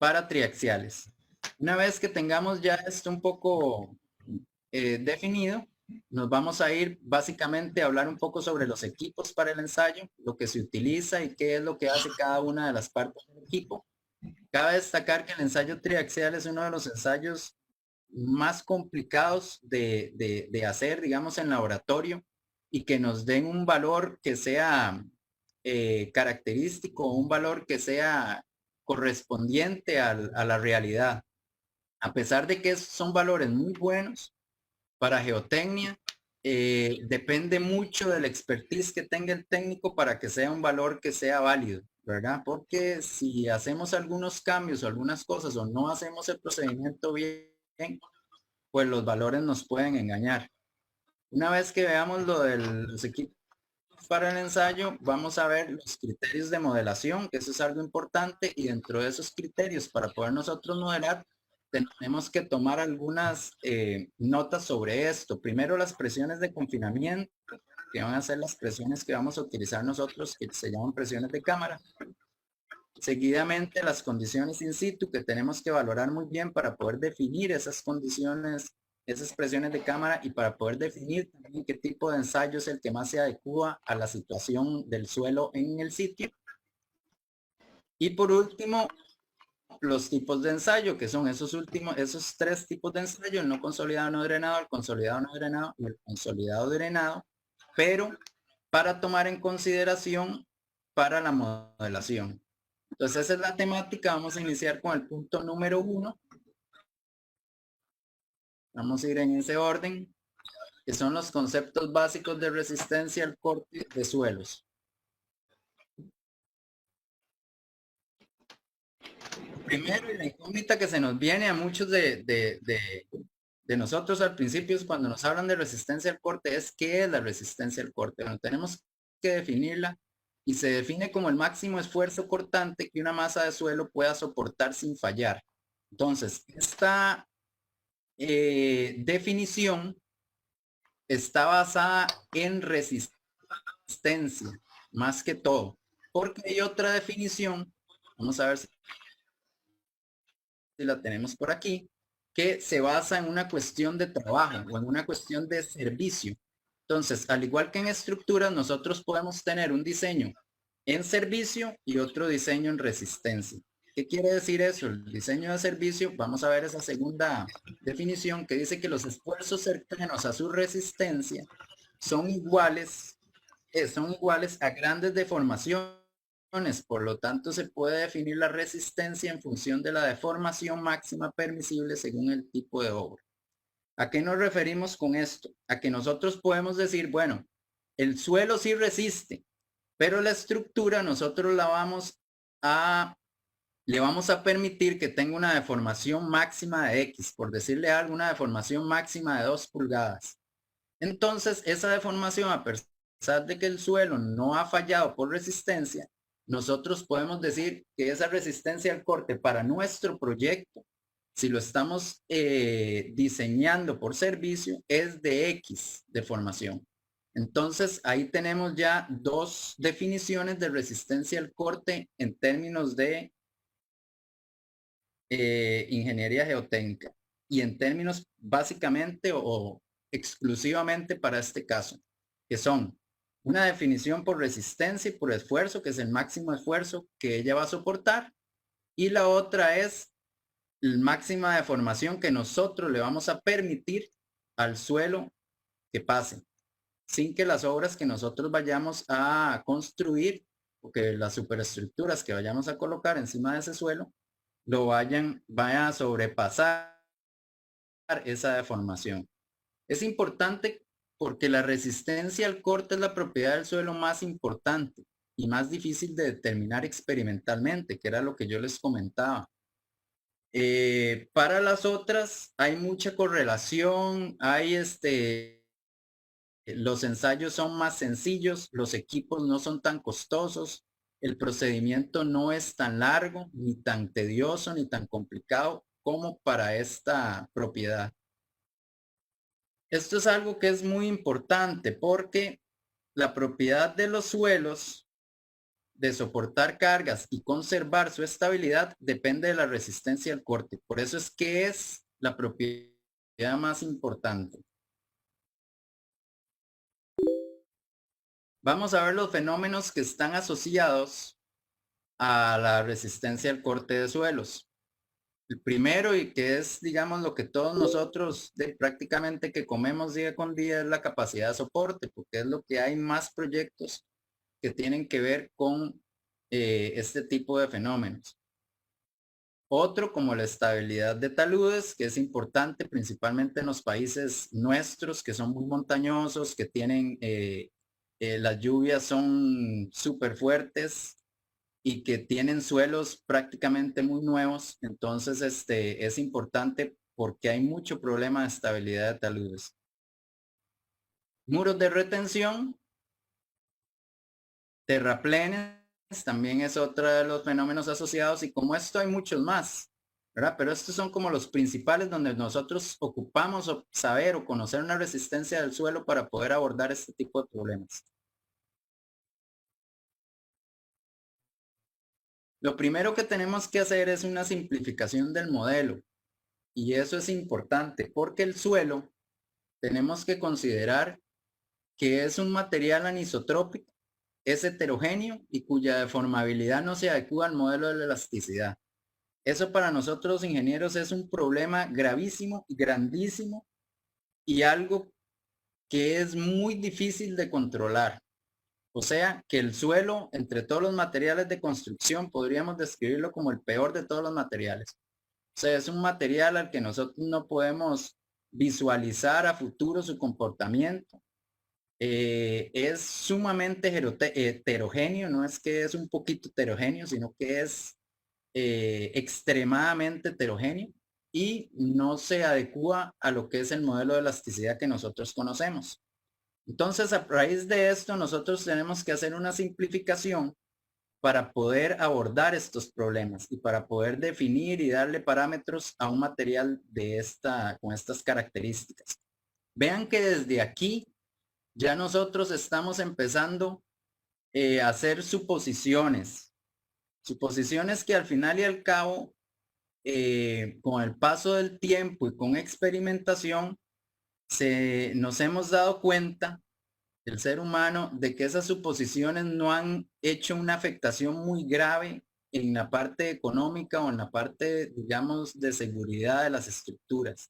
para triaxiales. Una vez que tengamos ya esto un poco definido, nos vamos a ir básicamente a hablar un poco sobre los equipos para el ensayo, lo que se utiliza y qué es lo que hace cada una de las partes del equipo. Cabe destacar que el ensayo triaxial es uno de los ensayos más complicados de hacer, digamos, en laboratorio y que nos den un valor que sea característico, un valor que sea correspondiente a la realidad. A pesar de que son valores muy buenos para geotecnia, depende mucho del expertise que tenga el técnico para que sea un valor que sea válido, ¿verdad? Porque si hacemos algunos cambios o algunas cosas o no hacemos el procedimiento bien, pues los valores nos pueden engañar. Una vez que veamos lo de los equipos para el ensayo, vamos a ver los criterios de modelación, que eso es algo importante, y dentro de esos criterios para poder nosotros modelar, tenemos que tomar algunas notas sobre esto. Primero, las presiones de confinamiento, que van a ser las presiones que vamos a utilizar nosotros, que se llaman presiones de cámara. Seguidamente, las condiciones in situ, que tenemos que valorar muy bien para poder definir esas condiciones, esas presiones de cámara, y para poder definir también qué tipo de ensayo es el que más se adecua a la situación del suelo en el sitio. Y por último, los tipos de ensayo, que son esos tres tipos de ensayo: el no consolidado no drenado, el consolidado no drenado y el consolidado drenado, pero para tomar en consideración para la modelación. Entonces esa es la temática. Vamos a iniciar con el punto número 1. Vamos a ir en ese orden, que son los conceptos básicos de resistencia al corte de suelos. Primero, y la incógnita que se nos viene a muchos de nosotros al principio es cuando nos hablan de resistencia al corte, es ¿qué es la resistencia al corte? Bueno, tenemos que definirla, y se define como el máximo esfuerzo cortante que una masa de suelo pueda soportar sin fallar. Entonces, esta definición está basada en resistencia, más que todo, porque hay otra definición, vamos a ver si la tenemos por aquí, que se basa en una cuestión de trabajo o en una cuestión de servicio. Entonces, al igual que en estructuras, nosotros podemos tener un diseño en servicio y otro diseño en resistencia. ¿Qué quiere decir eso? El diseño de servicio, vamos a ver esa segunda definición, que dice que los esfuerzos cercanos a su resistencia son iguales a grandes deformaciones. Por lo tanto, se puede definir la resistencia en función de la deformación máxima permisible según el tipo de obra. ¿A qué nos referimos con esto? A que nosotros podemos decir, bueno, el suelo sí resiste, pero la estructura nosotros le vamos a permitir que tenga una deformación máxima de X, por decirle algo, una deformación máxima de 2 pulgadas. Entonces, esa deformación, a pesar de que el suelo no ha fallado por resistencia, nosotros podemos decir que esa resistencia al corte para nuestro proyecto, si lo estamos diseñando por servicio, es de X deformación. Entonces, ahí tenemos ya dos definiciones de resistencia al corte en términos de ingeniería geotécnica, y en términos básicamente o exclusivamente para este caso, que son una definición por resistencia y por esfuerzo, que es el máximo esfuerzo que ella va a soportar, y la otra es la máxima deformación que nosotros le vamos a permitir al suelo que pase, sin que las obras que nosotros vayamos a construir o que las superestructuras que vayamos a colocar encima de ese suelo vayan a sobrepasar esa deformación. Es importante porque la resistencia al corte es la propiedad del suelo más importante y más difícil de determinar experimentalmente, que era lo que yo les comentaba. Para las otras hay mucha correlación, los ensayos son más sencillos, los equipos no son tan costosos, el procedimiento no es tan largo, ni tan tedioso, ni tan complicado como para esta propiedad. Esto es algo que es muy importante porque la propiedad de los suelos de soportar cargas y conservar su estabilidad depende de la resistencia al corte. Por eso es que es la propiedad más importante. Vamos a ver los fenómenos que están asociados a la resistencia al corte de suelos. El primero, y que es, digamos, lo que todos nosotros prácticamente que comemos día con día, es la capacidad de soporte, porque es lo que hay más proyectos que tienen que ver con este tipo de fenómenos. Otro, como la estabilidad de taludes, que es importante principalmente en los países nuestros, que son muy montañosos, que tienen, las lluvias son súper fuertes y que tienen suelos prácticamente muy nuevos. Entonces, es importante porque hay mucho problema de estabilidad de taludes. Muros de retención, terraplenes, también es otro de los fenómenos asociados, y como esto hay muchos más, ¿verdad? Pero estos son como los principales donde nosotros ocupamos saber o conocer una resistencia del suelo para poder abordar este tipo de problemas. Lo primero que tenemos que hacer es una simplificación del modelo, y eso es importante porque el suelo tenemos que considerar que es un material anisotrópico, es heterogéneo y cuya deformabilidad no se adecua al modelo de la elasticidad. Eso para nosotros ingenieros es un problema gravísimo, grandísimo, y algo que es muy difícil de controlar. O sea que el suelo, entre todos los materiales de construcción, podríamos describirlo como el peor de todos los materiales. O sea, es un material al que nosotros no podemos visualizar a futuro su comportamiento. Es sumamente heterogéneo, no es que es un poquito heterogéneo, sino que es extremadamente heterogéneo y no se adecua a lo que es el modelo de elasticidad que nosotros conocemos. Entonces, a raíz de esto, nosotros tenemos que hacer una simplificación para poder abordar estos problemas y para poder definir y darle parámetros a un material con estas características. Vean que desde aquí ya nosotros estamos empezando a hacer suposiciones, suposiciones que al final y al cabo, con el paso del tiempo y con experimentación, nos hemos dado cuenta, el ser humano, de que esas suposiciones no han hecho una afectación muy grave en la parte económica o en la parte, digamos, de seguridad de las estructuras.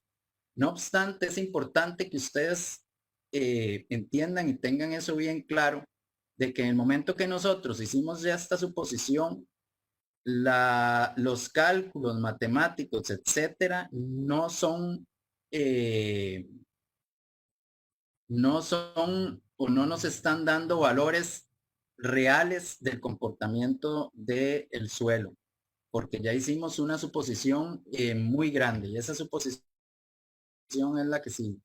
No obstante, es importante que ustedes entiendan y tengan eso bien claro, de que en el momento que nosotros hicimos ya esta suposición, los cálculos matemáticos, etcétera, no son o no nos están dando valores reales del comportamiento del suelo, porque ya hicimos una suposición muy grande, y esa suposición es la que sigue.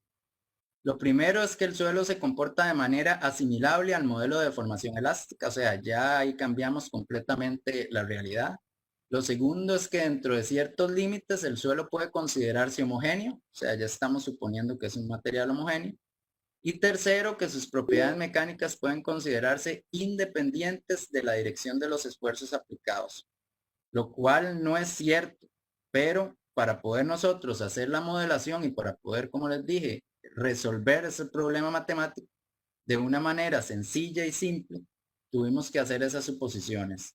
Lo primero es que el suelo se comporta de manera asimilable al modelo de deformación elástica, o sea, ya ahí cambiamos completamente la realidad. Lo segundo es que dentro de ciertos límites el suelo puede considerarse homogéneo, o sea, ya estamos suponiendo que es un material homogéneo. Y tercero, que sus propiedades mecánicas pueden considerarse independientes de la dirección de los esfuerzos aplicados, lo cual no es cierto, pero para poder nosotros hacer la modelación y para poder, como les dije, resolver ese problema matemático de una manera sencilla y simple, tuvimos que hacer esas suposiciones.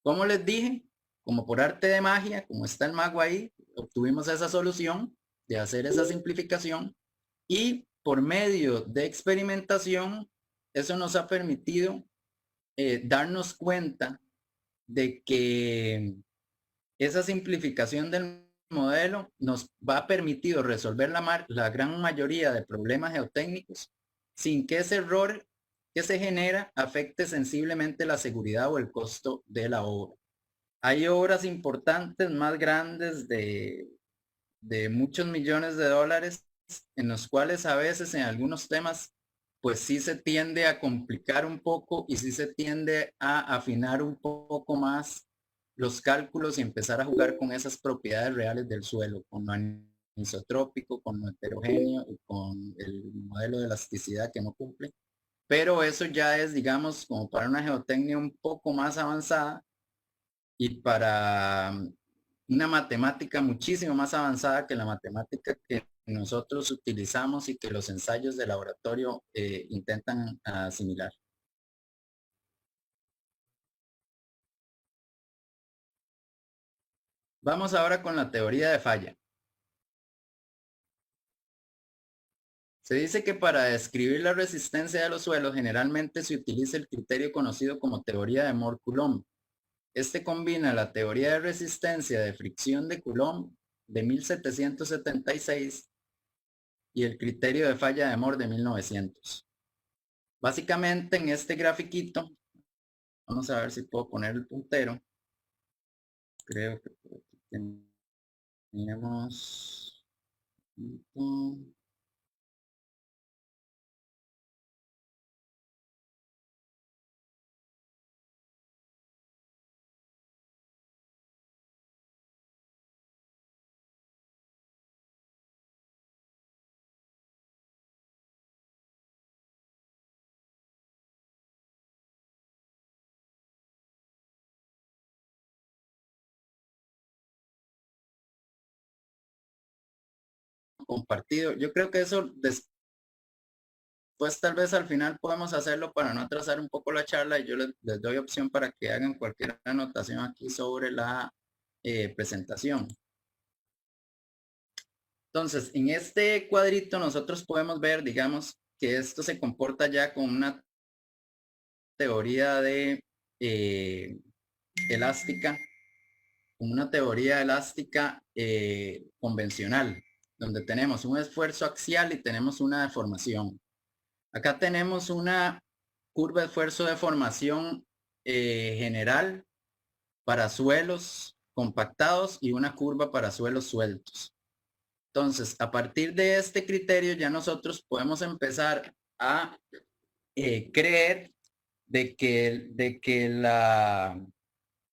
Como les dije, como por arte de magia, como está el mago ahí, obtuvimos esa solución de hacer esa simplificación, y por medio de experimentación, eso nos ha permitido darnos cuenta de que esa simplificación del modelo nos va a permitir resolver la gran mayoría de problemas geotécnicos sin que ese error que se genera afecte sensiblemente la seguridad o el costo de la obra. Hay obras importantes más grandes de muchos millones de dólares en los cuales a veces en algunos temas pues sí se tiende a complicar un poco y sí se tiende a afinar un poco más los cálculos y empezar a jugar con esas propiedades reales del suelo, con lo anisotrópico, con lo heterogéneo y con el modelo de elasticidad que no cumple. pero eso ya es, digamos, como para una geotecnia un poco más avanzada y para una matemática muchísimo más avanzada que la matemática que nosotros utilizamos y que los ensayos de laboratorio intentan asimilar. Vamos ahora con la teoría de falla. Se dice que para describir la resistencia de los suelos generalmente se utiliza el criterio conocido como teoría de Mohr-Coulomb. Este combina la teoría de resistencia de fricción de Coulomb de 1776 y el criterio de falla de Mohr de 1900. Básicamente en este grafiquito, vamos a ver si puedo poner el puntero. Creo que tenemos... compartido. Yo creo que eso después tal vez al final podemos hacerlo para no atrasar un poco la charla y yo les doy opción para que hagan cualquier anotación aquí sobre la presentación. Entonces, en este cuadrito nosotros podemos ver, digamos, que esto se comporta ya con una teoría de elástica, con una teoría elástica convencional, donde tenemos un esfuerzo axial y tenemos una deformación. Acá tenemos una curva de esfuerzo de formación general para suelos compactados y una curva para suelos sueltos. Entonces, a partir de este criterio ya nosotros podemos empezar a creer de que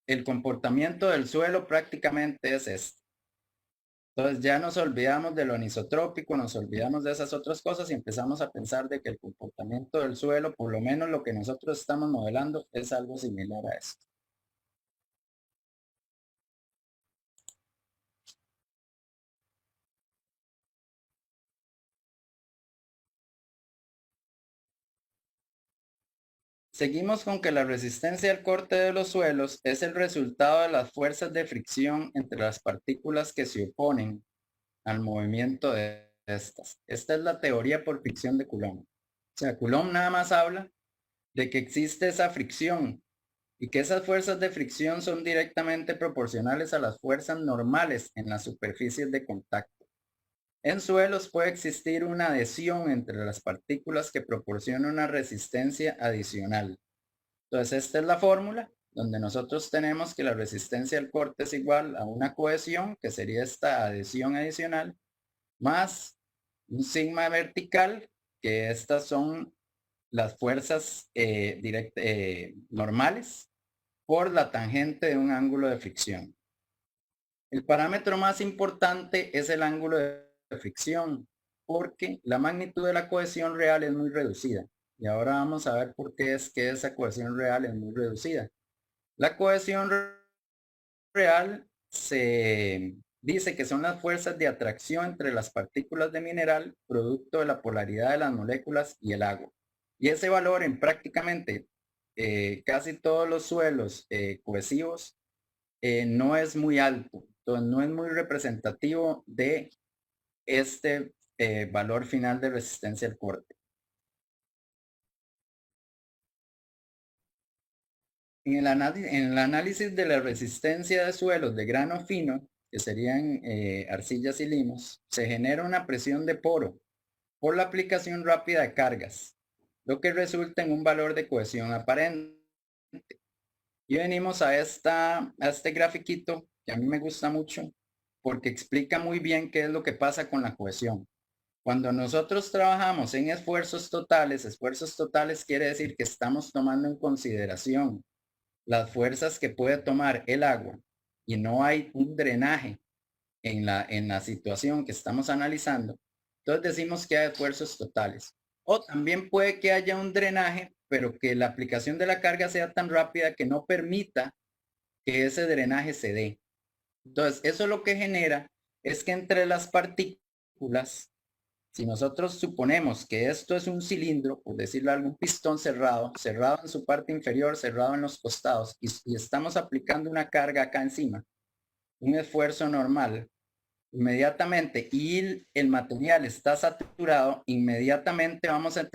el comportamiento del suelo prácticamente es este. Entonces ya nos olvidamos de lo anisotrópico, nos olvidamos de esas otras cosas y empezamos a pensar de que el comportamiento del suelo, por lo menos lo que nosotros estamos modelando, es algo similar a esto. Seguimos con que la resistencia al corte de los suelos es el resultado de las fuerzas de fricción entre las partículas que se oponen al movimiento de estas. Esta es la teoría por fricción de Coulomb. O sea, Coulomb nada más habla de que existe esa fricción y que esas fuerzas de fricción son directamente proporcionales a las fuerzas normales en las superficies de contacto. En suelos puede existir una adhesión entre las partículas que proporciona una resistencia adicional. Entonces, esta es la fórmula donde nosotros tenemos que la resistencia al corte es igual a una cohesión, que sería esta adhesión adicional, más un sigma vertical, que estas son las fuerzas normales por la tangente de un ángulo de fricción. El parámetro más importante es el ángulo de fricción, porque la magnitud de la cohesión real es muy reducida. Y ahora vamos a ver por qué es que esa cohesión real es muy reducida. La cohesión real se dice que son las fuerzas de atracción entre las partículas de mineral, producto de la polaridad de las moléculas y el agua. Y ese valor en prácticamente casi todos los suelos cohesivos no es muy alto, entonces no es muy representativo de este valor final de resistencia al corte. En el análisis de la resistencia de suelos de grano fino, que serían arcillas y limos, se genera una presión de poro por la aplicación rápida de cargas, lo que resulta en un valor de cohesión aparente. Y venimos a este grafiquito que a mí me gusta mucho porque explica muy bien qué es lo que pasa con la cohesión. Cuando nosotros trabajamos en esfuerzos totales quiere decir que estamos tomando en consideración las fuerzas que puede tomar el agua y no hay un drenaje en la situación que estamos analizando, entonces decimos que hay esfuerzos totales. O también puede que haya un drenaje, pero que la aplicación de la carga sea tan rápida que no permita que ese drenaje se dé. Entonces, eso lo que genera es que entre las partículas, si nosotros suponemos que esto es un cilindro, por decirlo algún pistón cerrado, cerrado en su parte inferior, cerrado en los costados, y estamos aplicando una carga acá encima, un esfuerzo normal, inmediatamente, y el material está saturado, inmediatamente vamos a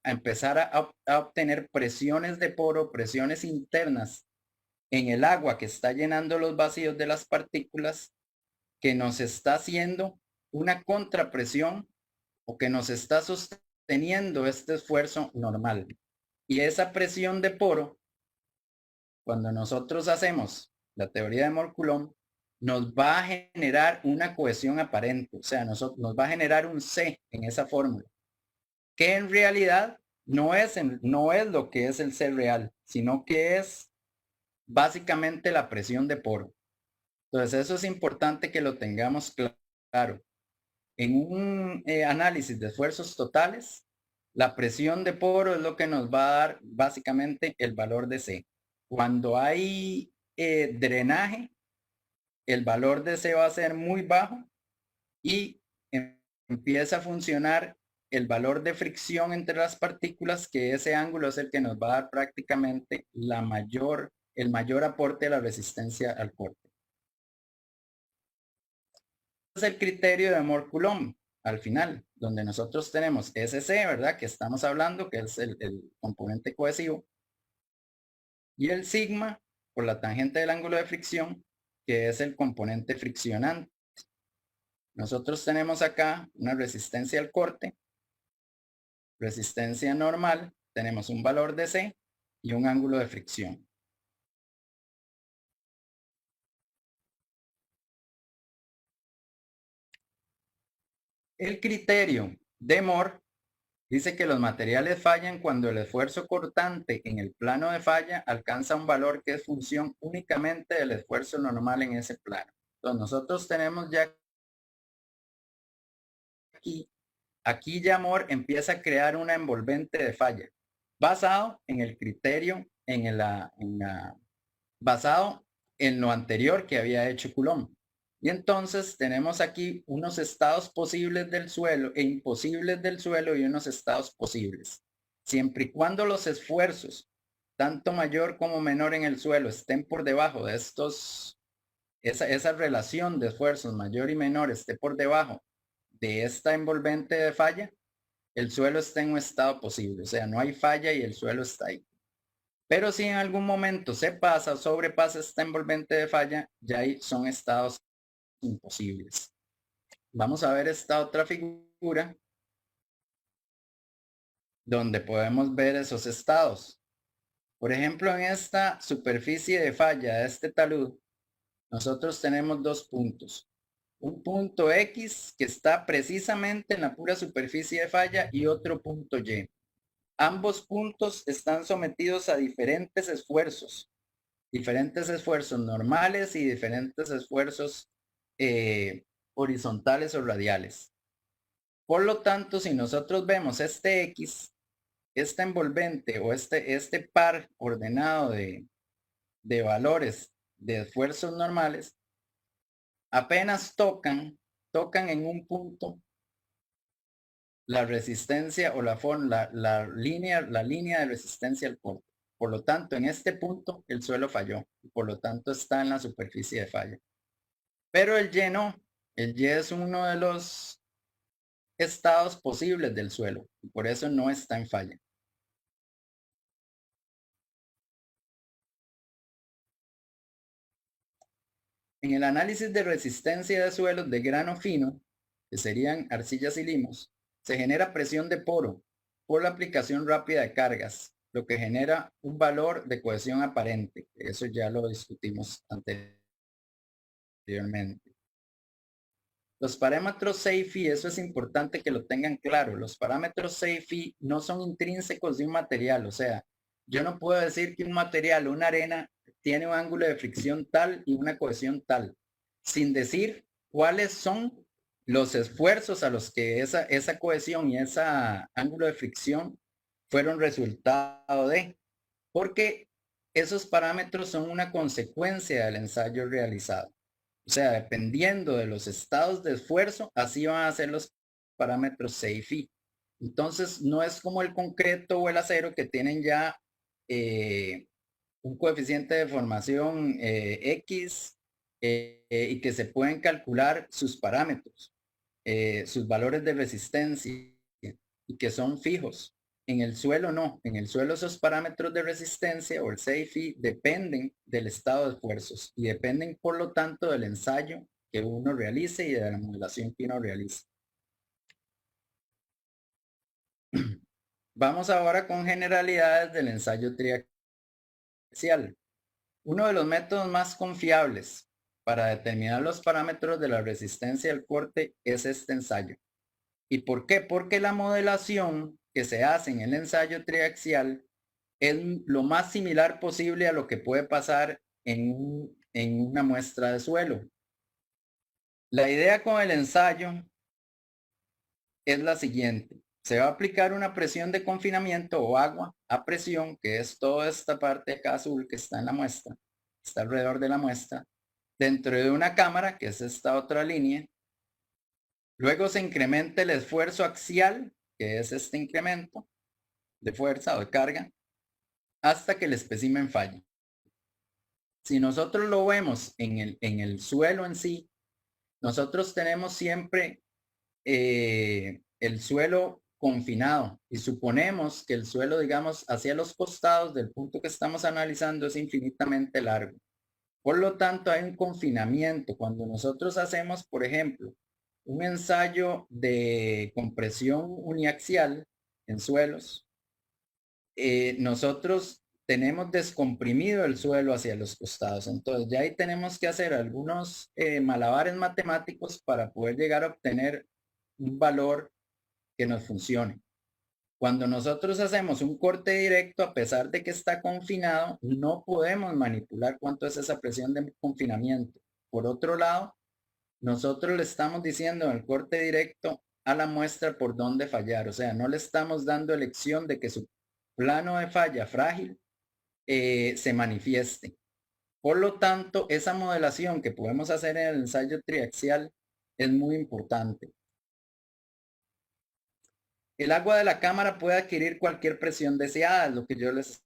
empezar a obtener presiones de poro, presiones internas en el agua que está llenando los vacíos de las partículas, que nos está haciendo una contrapresión o que nos está sosteniendo este esfuerzo normal. Y esa presión de poro, cuando nosotros hacemos la teoría de Mohr-Coulomb, nos va a generar una cohesión aparente, o sea, nos va a generar un C en esa fórmula, que en realidad no es lo que es el C real, sino que es básicamente la presión de poro. Entonces, eso es importante que lo tengamos claro. En un análisis de esfuerzos totales, la presión de poro es lo que nos va a dar básicamente el valor de C. Cuando hay drenaje, el valor de C va a ser muy bajo y empieza a funcionar el valor de fricción entre las partículas, que ese ángulo es el que nos va a dar prácticamente el mayor aporte a la resistencia al corte. Es el criterio de Mohr-Coulomb al final, donde nosotros tenemos SC, ¿verdad? Que estamos hablando, que es el componente cohesivo, y el sigma por la tangente del ángulo de fricción, que es el componente friccionante. Nosotros tenemos acá una resistencia al corte, resistencia normal, tenemos un valor de C y un ángulo de fricción. El criterio de Mohr dice que los materiales fallan cuando el esfuerzo cortante en el plano de falla alcanza un valor que es función únicamente del esfuerzo normal en ese plano. Entonces nosotros tenemos ya aquí ya Mohr empieza a crear una envolvente de falla basado en el criterio, basado en lo anterior que había hecho Coulomb. Y entonces tenemos aquí unos estados posibles del suelo e imposibles del suelo y unos estados posibles. Siempre y cuando los esfuerzos, tanto mayor como menor en el suelo, estén por debajo de esa relación de esfuerzos mayor y menor esté por debajo de esta envolvente de falla, el suelo está en un estado posible. O sea, no hay falla y el suelo está ahí. Pero si en algún momento se pasa o sobrepasa esta envolvente de falla, ya ahí son estados imposibles. Vamos a ver esta otra figura donde podemos ver esos estados. Por ejemplo, en esta superficie de falla de este talud, nosotros tenemos dos puntos. Un punto X que está precisamente en la pura superficie de falla y otro punto Y. Ambos puntos están sometidos a diferentes esfuerzos normales y diferentes esfuerzos horizontales o radiales. Por lo tanto, si nosotros vemos este X, esta envolvente o este par ordenado de valores de esfuerzos normales, apenas tocan en un punto la resistencia o la línea de resistencia al corte. Por lo tanto, en este punto el suelo falló y por lo tanto está en la superficie de falla. Pero el Y no. El Y es uno de los estados posibles del suelo y por eso no está en falla. En el análisis de resistencia de suelos de grano fino, que serían arcillas y limos, se genera presión de poro por la aplicación rápida de cargas, lo que genera un valor de cohesión aparente. Eso ya lo discutimos anteriormente. Los parámetros SAFE, eso es importante que lo tengan claro, los parámetros SAFE no son intrínsecos de un material, o sea, yo no puedo decir que un material, una arena, tiene un ángulo de fricción tal y una cohesión tal, sin decir cuáles son los esfuerzos a los que esa cohesión y ese ángulo de fricción fueron resultado de, porque esos parámetros son una consecuencia del ensayo realizado. O sea, dependiendo de los estados de esfuerzo, así van a ser los parámetros C y Φ. Entonces, no es como el concreto o el acero que tienen ya un coeficiente de formación X y que se pueden calcular sus parámetros, sus valores de resistencia y que son fijos. En el suelo no, en el suelo esos parámetros de resistencia o el C y Φ dependen del estado de esfuerzos y dependen por lo tanto del ensayo que uno realice y de la modelación que uno realice. Vamos ahora con generalidades del ensayo triaxial. Uno de los métodos más confiables para determinar los parámetros de la resistencia del corte es este ensayo. ¿Y por qué? Porque la modelación que se hace en el ensayo triaxial es lo más similar posible a lo que puede pasar en una muestra de suelo. La idea con el ensayo es la siguiente. Se va a aplicar una presión de confinamiento o agua a presión, que es toda esta parte acá azul que está en la muestra, está alrededor de la muestra, dentro de una cámara, que es esta otra línea. Luego se incrementa el esfuerzo axial, que es este incremento de fuerza o de carga, hasta que el espécimen falle. Si nosotros lo vemos en el suelo en sí, nosotros tenemos siempre el suelo confinado y suponemos que el suelo, digamos, hacia los costados del punto que estamos analizando es infinitamente largo. Por lo tanto, hay un confinamiento. Cuando nosotros hacemos, por ejemplo, un ensayo de compresión uniaxial en suelos, nosotros tenemos descomprimido el suelo hacia los costados. Entonces, ya ahí tenemos que hacer algunos malabares matemáticos para poder llegar a obtener un valor que nos funcione. Cuando nosotros hacemos un corte directo, a pesar de que está confinado, no podemos manipular cuánto es esa presión de confinamiento. Por otro lado, nosotros le estamos diciendo en el corte directo a la muestra por dónde fallar. O sea, no le estamos dando elección de que su plano de falla frágil se manifieste. Por lo tanto, esa modelación que podemos hacer en el ensayo triaxial es muy importante. El agua de la cámara puede adquirir cualquier presión deseada, es lo que yo les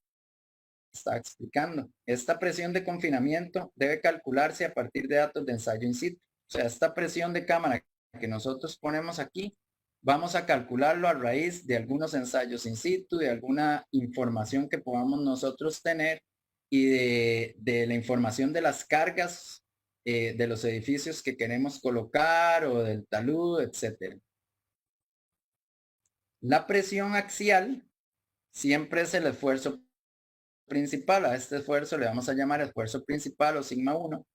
estaba explicando. Esta presión de confinamiento debe calcularse a partir de datos de ensayo in situ. O sea, esta presión de cámara que nosotros ponemos aquí, vamos a calcularlo a raíz de algunos ensayos in situ, de alguna información que podamos nosotros tener y de la información de las cargas de los edificios que queremos colocar o del talud, etcétera. La presión axial siempre es el esfuerzo principal. A este esfuerzo le vamos a llamar esfuerzo principal o sigma 1,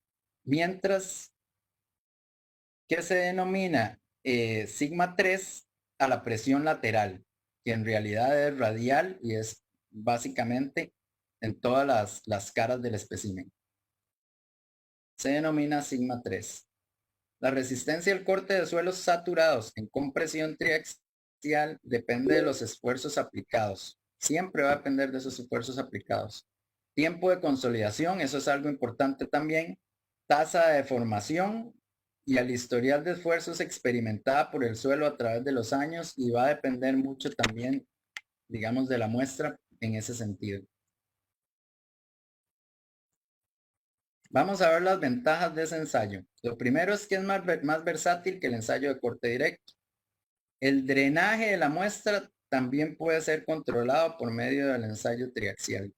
mientras que se denomina sigma 3 a la presión lateral, que en realidad es radial y es básicamente en todas las caras del espécimen. Se denomina sigma 3. La resistencia al corte de suelos saturados en compresión triaxial depende de los esfuerzos aplicados. Siempre va a depender de esos esfuerzos aplicados. Tiempo de consolidación, eso es algo importante también. Tasa de deformación y al historial de esfuerzos experimentada por el suelo a través de los años y va a depender mucho también, digamos, de la muestra en ese sentido. Vamos a ver las ventajas de ese ensayo. Lo primero es que es más versátil que el ensayo de corte directo. El drenaje de la muestra también puede ser controlado por medio del ensayo triaxial.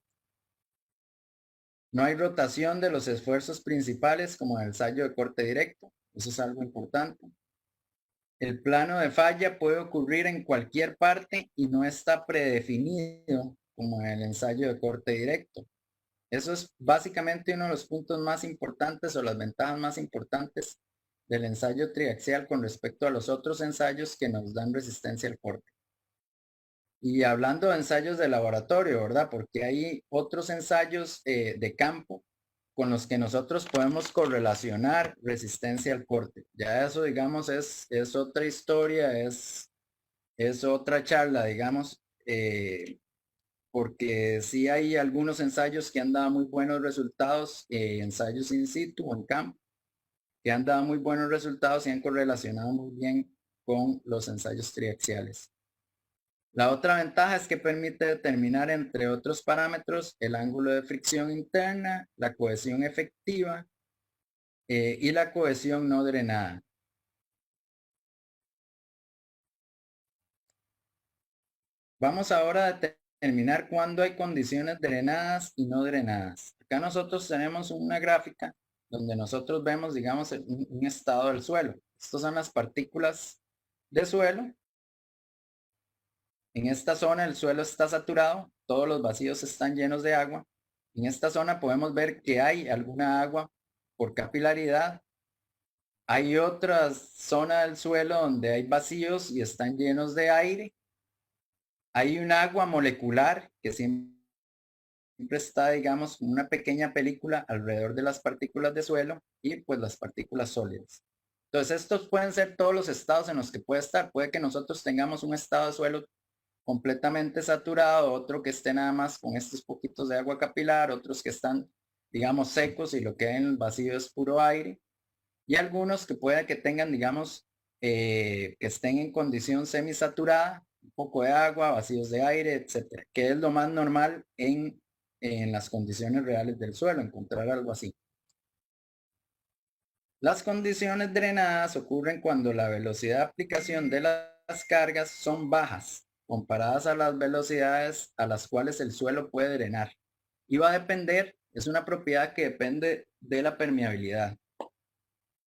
No hay rotación de los esfuerzos principales como en el ensayo de corte directo. Eso es algo importante. El plano de falla puede ocurrir en cualquier parte y no está predefinido como en el ensayo de corte directo. Eso es básicamente uno de los puntos más importantes o las ventajas más importantes del ensayo triaxial con respecto a los otros ensayos que nos dan resistencia al corte. Y hablando de ensayos de laboratorio, ¿verdad? Porque hay otros ensayos de campo, con los que nosotros podemos correlacionar resistencia al corte. Ya eso, digamos, es otra historia, es otra charla, digamos, porque sí hay algunos ensayos que han dado muy buenos resultados, ensayos in situ o en campo, que han dado muy buenos resultados y han correlacionado muy bien con los ensayos triaxiales. La otra ventaja es que permite determinar, entre otros parámetros, el ángulo de fricción interna, la cohesión efectiva y la cohesión no drenada. Vamos ahora a determinar cuándo hay condiciones drenadas y no drenadas. Acá nosotros tenemos una gráfica donde nosotros vemos, digamos, un estado del suelo. Estas son las partículas de suelo. En esta zona el suelo está saturado, todos los vacíos están llenos de agua. En esta zona podemos ver que hay alguna agua por capilaridad. Hay otra zona del suelo donde hay vacíos y están llenos de aire. Hay un agua molecular que siempre está, digamos, como una pequeña película alrededor de las partículas de suelo y pues las partículas sólidas. Entonces estos pueden ser todos los estados en los que puede estar. Puede que nosotros tengamos un estado de suelo completamente saturado, otro que esté nada más con estos poquitos de agua capilar, otros que están, digamos, secos y lo que hay en el vacío es puro aire, y algunos que pueda que tengan, digamos, que estén en condición semisaturada, un poco de agua, vacíos de aire, etcétera, que es lo más normal en las condiciones reales del suelo, encontrar algo así. Las condiciones drenadas ocurren cuando la velocidad de aplicación de las cargas son bajas, comparadas a las velocidades a las cuales el suelo puede drenar. Y va a depender, es una propiedad que depende de la permeabilidad.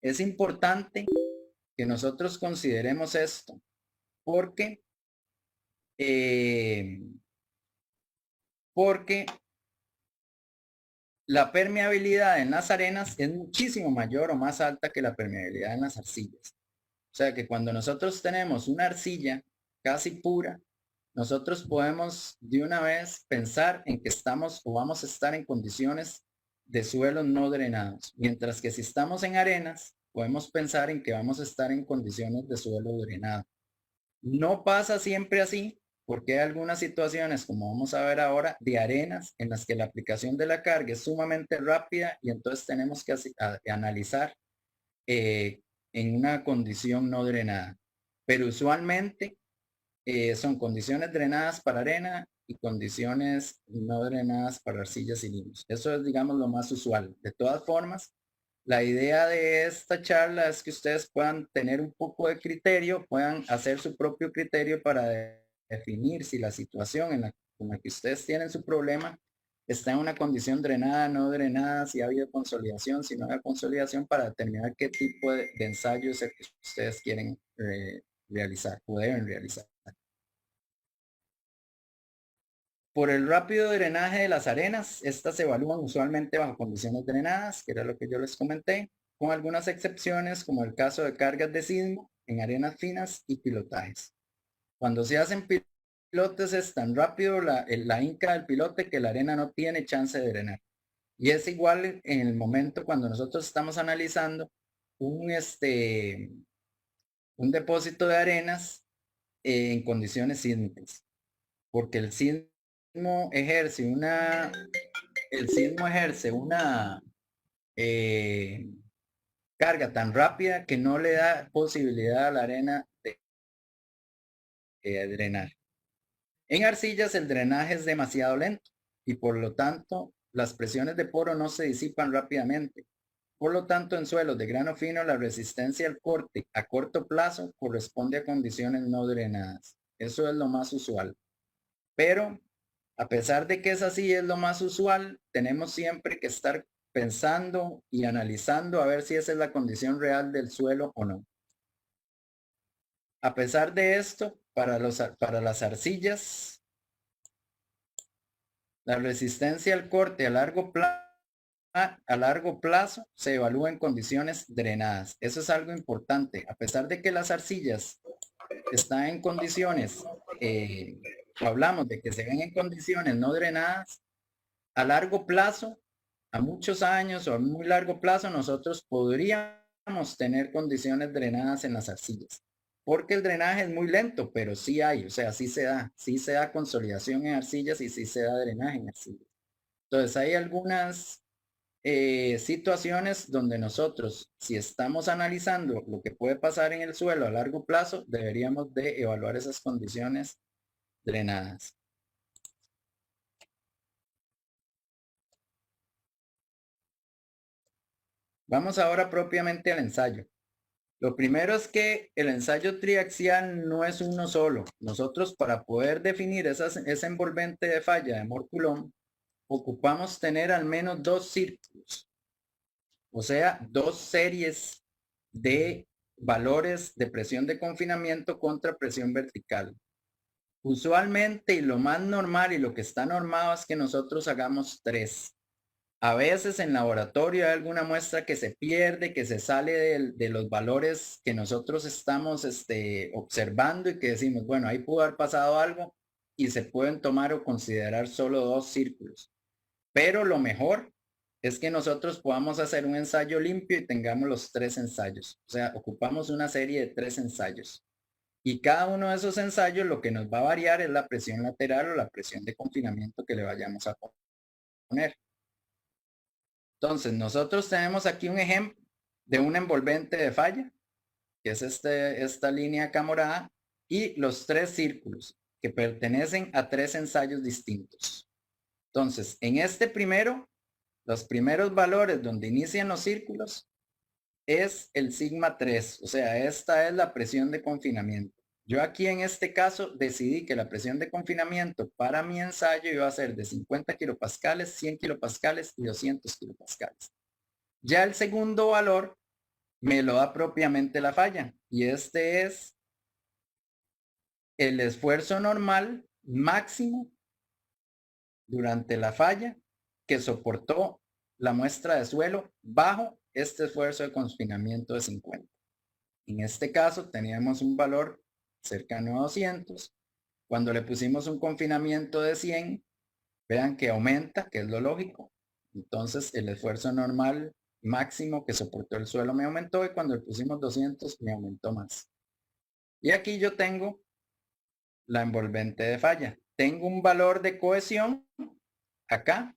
Es importante que nosotros consideremos esto, porque, porque la permeabilidad en las arenas es muchísimo mayor o más alta que la permeabilidad en las arcillas. O sea que cuando nosotros tenemos una arcilla casi pura, nosotros podemos de una vez pensar en que estamos o vamos a estar en condiciones de suelos no drenados. Mientras que si estamos en arenas, podemos pensar en que vamos a estar en condiciones de suelo drenado. No pasa siempre así, porque hay algunas situaciones, como vamos a ver ahora, de arenas en las que la aplicación de la carga es sumamente rápida y entonces tenemos que analizar en una condición no drenada. Pero usualmente son condiciones drenadas para arena y condiciones no drenadas para arcillas y limos. Eso es, digamos, lo más usual. De todas formas, la idea de esta charla es que ustedes puedan tener un poco de criterio, puedan hacer su propio criterio para definir si la situación en la que ustedes tienen su problema está en una condición drenada, no drenada, si ha habido consolidación, si no hay consolidación, para determinar qué tipo de ensayo es el que ustedes quieren realizar o deben realizar. Por el rápido drenaje de las arenas, estas se evalúan usualmente bajo condiciones drenadas, que era lo que yo les comenté, con algunas excepciones como el caso de cargas de sismo en arenas finas y pilotajes. Cuando se hacen pilotes es tan rápido la hinca del pilote que la arena no tiene chance de drenar. Y es igual en el momento cuando nosotros estamos analizando un depósito de arenas en condiciones sísmicas, porque el sismo ejerce una carga tan rápida que no le da posibilidad a la arena de drenar. En arcillas el drenaje es demasiado lento y por lo tanto las presiones de poro no se disipan rápidamente. Por lo tanto, en suelos de grano fino, la resistencia al corte a corto plazo corresponde a condiciones no drenadas. Eso es lo más usual. Pero, a pesar de que es así, es lo más usual, tenemos siempre que estar pensando y analizando a ver si esa es la condición real del suelo o no. A pesar de esto, para las arcillas, la resistencia al corte a largo plazo se evalúa en condiciones drenadas. Eso es algo importante. A pesar de que las arcillas están en condiciones, hablamos de que se ven en condiciones no drenadas, a largo plazo a muchos años o a muy largo plazo nosotros podríamos tener condiciones drenadas en las arcillas. Porque el drenaje es muy lento, pero sí hay, o sea, sí se da consolidación en arcillas y sí se da drenaje en arcillas. Entonces hay algunas situaciones donde nosotros, si estamos analizando lo que puede pasar en el suelo a largo plazo, deberíamos de evaluar esas condiciones drenadas. Vamos ahora propiamente al ensayo. Lo primero es que el ensayo triaxial no es uno solo. Nosotros para poder definir esa envolvente de falla de Mohr-Coulomb, ocupamos tener al menos dos círculos, o sea, dos series de valores de presión de confinamiento contra presión vertical. Usualmente y lo más normal y lo que está normado es que nosotros hagamos tres. A veces en laboratorio hay alguna muestra que se pierde, que se sale de los valores que nosotros estamos observando y que decimos, bueno, ahí pudo haber pasado algo y se pueden tomar o considerar solo dos círculos. Pero lo mejor es que nosotros podamos hacer un ensayo limpio y tengamos los tres ensayos. O sea, ocupamos una serie de tres ensayos. Y cada uno de esos ensayos lo que nos va a variar es la presión lateral o la presión de confinamiento que le vayamos a poner. Entonces, nosotros tenemos aquí un ejemplo de un envolvente de falla, que es esta línea acá morada, y los tres círculos que pertenecen a tres ensayos distintos. Entonces, en este primero, los primeros valores donde inician los círculos es el sigma 3, o sea, esta es la presión de confinamiento. Yo aquí en este caso decidí que la presión de confinamiento para mi ensayo iba a ser de 50 kilopascales, 100 kilopascales y 200 kilopascales. Ya el segundo valor me lo da propiamente la falla y este es el esfuerzo normal máximo durante la falla que soportó la muestra de suelo bajo este esfuerzo de confinamiento de 50. En este caso teníamos un valor cercano a 200. Cuando le pusimos un confinamiento de 100, vean que aumenta, que es lo lógico. Entonces el esfuerzo normal máximo que soportó el suelo me aumentó y cuando le pusimos 200 me aumentó más. Y aquí yo tengo la envolvente de falla. Tengo un valor de cohesión acá,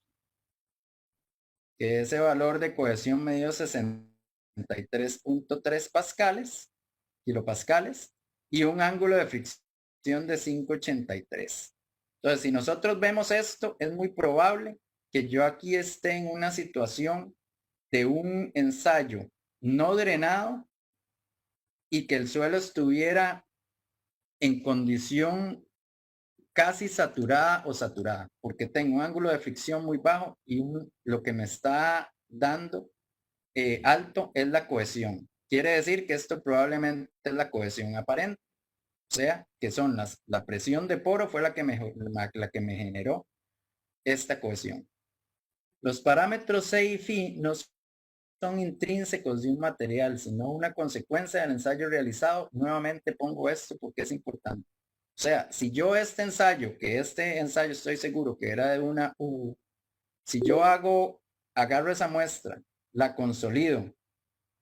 que ese valor de cohesión me dio 63.3 pascales, kilopascales, y un ángulo de fricción de 583. Entonces, si nosotros vemos esto, es muy probable que yo aquí esté en una situación de un ensayo no drenado y que el suelo estuviera en condición casi saturada o saturada, porque tengo un ángulo de fricción muy bajo y lo que me está dando alto es la cohesión. Quiere decir que esto probablemente es la cohesión aparente, o sea, que son la presión de poro fue la que me generó esta cohesión. Los parámetros C y Φ no son intrínsecos de un material, sino una consecuencia del ensayo realizado. Nuevamente pongo esto porque es importante. O sea, si yo este ensayo estoy seguro que era de una U, si yo agarro esa muestra, la consolido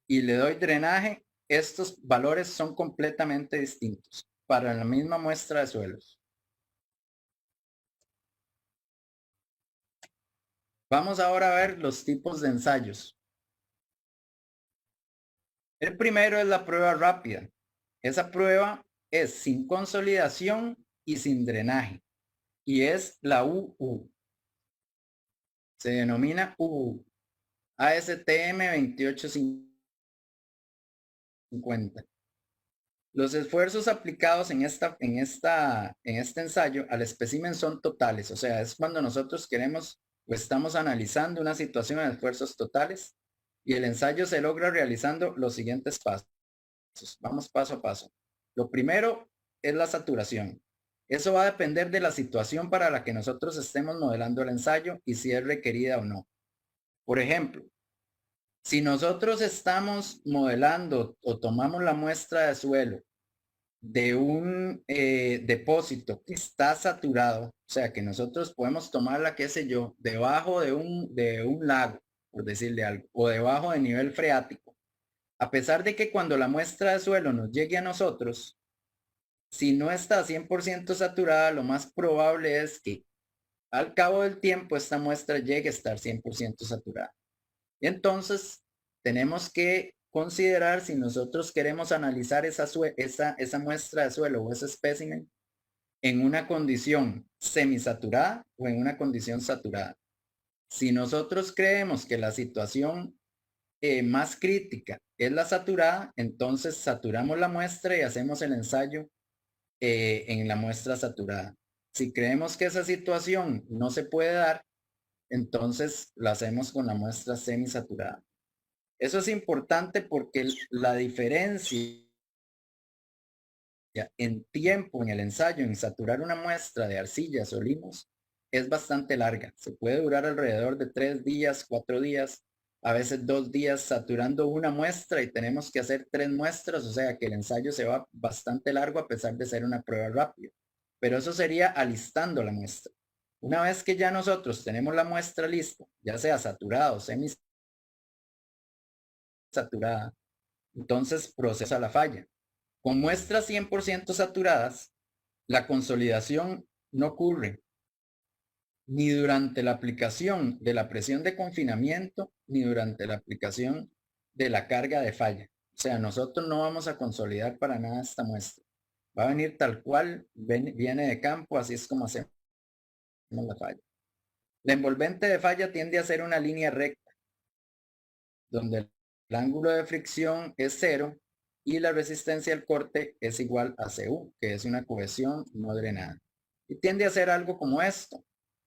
y le doy drenaje, estos valores son completamente distintos para la misma muestra de suelos. Vamos ahora a ver los tipos de ensayos. El primero es la prueba rápida. Esa prueba es sin consolidación y sin drenaje. Y es la UU. Se denomina UU. ASTM 2850. Los esfuerzos aplicados en este ensayo al espécimen son totales. O sea, es cuando nosotros queremos o estamos analizando una situación en esfuerzos totales y el ensayo se logra realizando los siguientes pasos. Vamos paso a paso. Lo primero es la saturación. Eso va a depender de la situación para la que nosotros estemos modelando el ensayo y si es requerida o no. Por ejemplo, si nosotros estamos modelando o tomamos la muestra de suelo de un depósito que está saturado, o sea, que nosotros podemos tomarla, qué sé yo, debajo de un lago, por decirle algo, o debajo de nivel freático, a pesar de que cuando la muestra de suelo nos llegue a nosotros, si no está 100% saturada, lo más probable es que al cabo del tiempo esta muestra llegue a estar 100% saturada. Y entonces tenemos que considerar si nosotros queremos analizar esa muestra de suelo o ese espécimen en una condición semisaturada o en una condición saturada. Si nosotros creemos que la situación más crítica es la saturada, entonces saturamos la muestra y hacemos el ensayo en la muestra saturada. Si creemos que esa situación no se puede dar, entonces lo hacemos con la muestra semisaturada. Eso es importante porque la diferencia en tiempo en el ensayo en saturar una muestra de arcillas o limos es bastante larga. Se puede durar alrededor de 3 días, 4 días, a veces 2 días saturando una muestra y tenemos que hacer 3 muestras, o sea que el ensayo se va bastante largo a pesar de ser una prueba rápida. Pero eso sería alistando la muestra. Una vez que ya nosotros tenemos la muestra lista, ya sea saturada o semisaturada, entonces procesa la falla. Con muestras 100% saturadas, la consolidación no ocurre ni durante la aplicación de la presión de confinamiento ni durante la aplicación de la carga de falla. O sea, nosotros no vamos a consolidar para nada esta muestra. Va a venir tal cual viene de campo, así es como hacemos la falla. La envolvente de falla tiende a ser una línea recta, donde el ángulo de fricción es cero y la resistencia al corte es igual a Cu, que es una cohesión no drenada. Y tiende a ser algo como esto.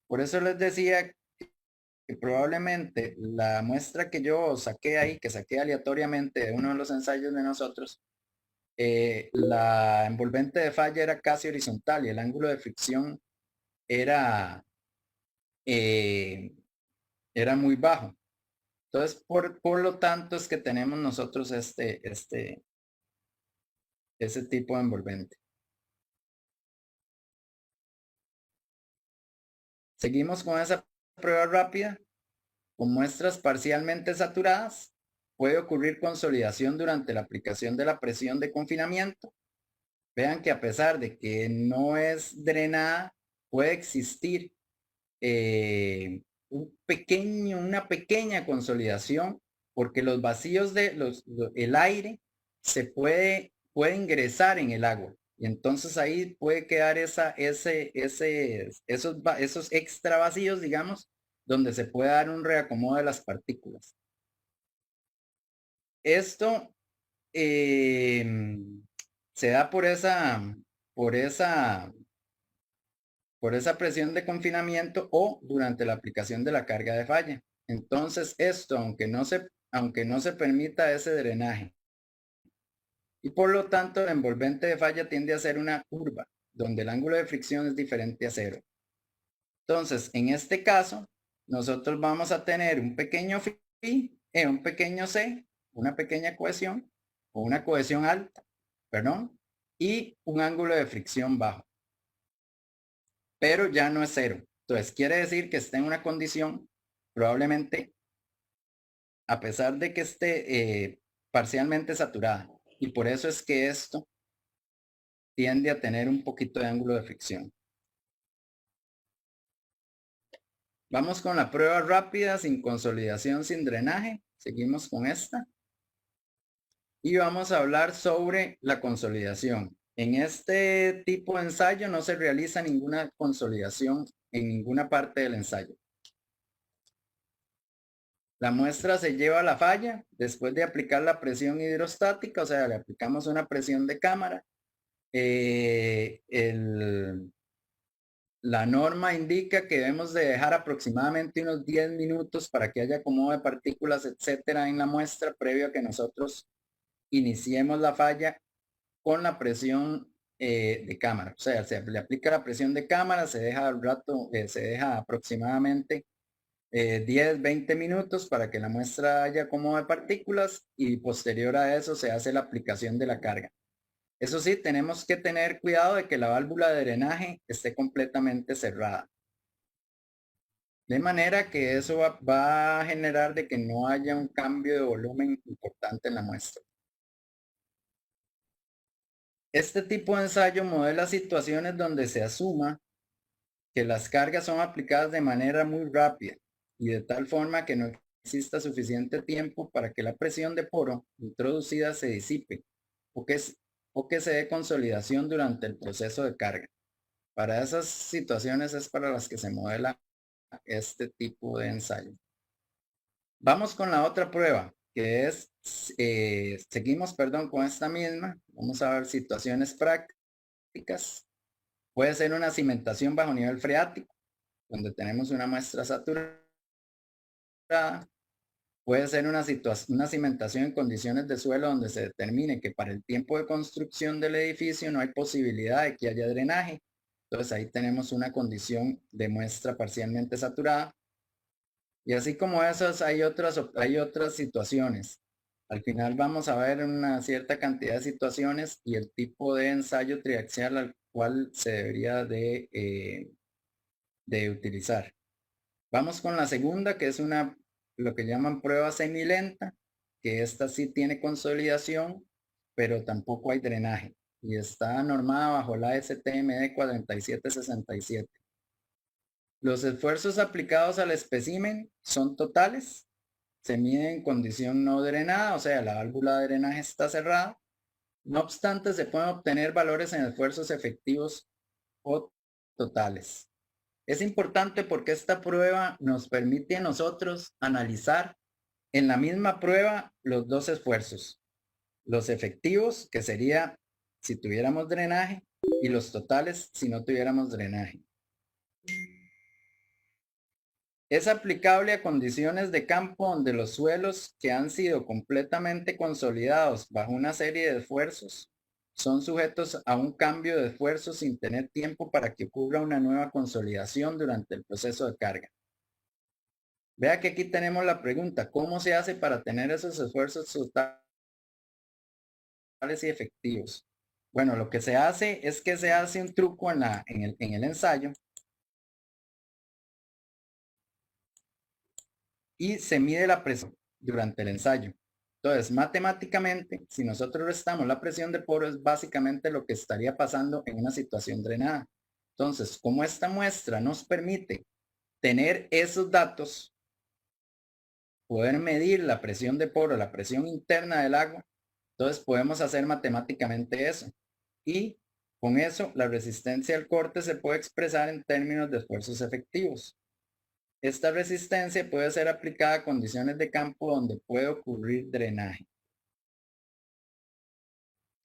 Por eso les decía que probablemente la muestra que yo saqué ahí, que saqué aleatoriamente de uno de los ensayos de nosotros, la envolvente de falla era casi horizontal y el ángulo de fricción era, eh, era muy bajo. Entonces, por lo tanto, es que tenemos nosotros ese tipo de envolvente. Seguimos con esa prueba rápida. Con muestras parcialmente saturadas, puede ocurrir consolidación durante la aplicación de la presión de confinamiento. Vean que a pesar de que no es drenada, puede existir una pequeña consolidación porque los vacíos el aire puede ingresar en el agua. Y entonces ahí puede quedar esos extra vacíos, digamos, donde se puede dar un reacomodo de las partículas. Esto se da por esa, por esa presión de confinamiento o durante la aplicación de la carga de falla. Entonces esto, aunque no se permita ese drenaje, y por lo tanto el envolvente de falla tiende a ser una curva, donde el ángulo de fricción es diferente a cero. Entonces, en este caso, nosotros vamos a tener un pequeño phi, un pequeño c, una pequeña cohesión, o una cohesión alta, perdón, y un ángulo de fricción bajo. Pero ya no es cero. Entonces, quiere decir que está en una condición probablemente, a pesar de que esté parcialmente saturada. Y por eso es que esto tiende a tener un poquito de ángulo de fricción. Vamos con la prueba rápida sin consolidación, sin drenaje. Seguimos con esta. Y vamos a hablar sobre la consolidación. En este tipo de ensayo no se realiza ninguna consolidación en ninguna parte del ensayo. La muestra se lleva a la falla después de aplicar la presión hidrostática, o sea, le aplicamos una presión de cámara. La norma indica que debemos de dejar aproximadamente unos 10 minutos para que haya acomodo de partículas, etcétera, en la muestra previo a que nosotros iniciemos la falla con la presión de cámara. O sea, se le aplica la presión de cámara, se deja un rato, se deja aproximadamente 10, 20 minutos para que la muestra haya acomodo de partículas y posterior a eso se hace la aplicación de la carga. Eso sí, tenemos que tener cuidado de que la válvula de drenaje esté completamente cerrada. De manera que eso va a generar de que no haya un cambio de volumen importante en la muestra. Este tipo de ensayo modela situaciones donde se asuma que las cargas son aplicadas de manera muy rápida y de tal forma que no exista suficiente tiempo para que la presión de poro introducida se disipe o que se dé consolidación durante el proceso de carga. Para esas situaciones es para las que se modela este tipo de ensayo. Vamos con la otra prueba, que es, seguimos, perdón, con esta misma. Vamos a ver situaciones prácticas. Puede ser una cimentación bajo nivel freático, donde tenemos una muestra saturada. Puede ser una cimentación en condiciones de suelo donde se determine que para el tiempo de construcción del edificio no hay posibilidad de que haya drenaje. Entonces ahí tenemos una condición de muestra parcialmente saturada. Y así como esas, hay otras situaciones. Al final vamos a ver una cierta cantidad de situaciones y el tipo de ensayo triaxial al cual se debería de utilizar. Vamos con la segunda, que es lo que llaman prueba semilenta, que esta sí tiene consolidación, pero tampoco hay drenaje. Y está normada bajo la STMD 4767. Los esfuerzos aplicados al espécimen son totales, se mide en condición no drenada, o sea, la válvula de drenaje está cerrada. No obstante, se pueden obtener valores en esfuerzos efectivos o totales. Es importante porque esta prueba nos permite a nosotros analizar en la misma prueba los dos esfuerzos, los efectivos, que sería si tuviéramos drenaje, y los totales si no tuviéramos drenaje. Es aplicable a condiciones de campo donde los suelos que han sido completamente consolidados bajo una serie de esfuerzos son sujetos a un cambio de esfuerzo sin tener tiempo para que ocurra una nueva consolidación durante el proceso de carga. Vea que aquí tenemos la pregunta, ¿cómo se hace para tener esos esfuerzos totales y efectivos? Bueno, lo que se hace es que se hace un truco en el ensayo y se mide la presión durante el ensayo. Entonces, matemáticamente, si nosotros restamos la presión de poro, es básicamente lo que estaría pasando en una situación drenada. Entonces, como esta muestra nos permite tener esos datos, poder medir la presión de poro, la presión interna del agua, entonces podemos hacer matemáticamente eso. Y con eso, la resistencia al corte se puede expresar en términos de esfuerzos efectivos. Esta resistencia puede ser aplicada a condiciones de campo donde puede ocurrir drenaje.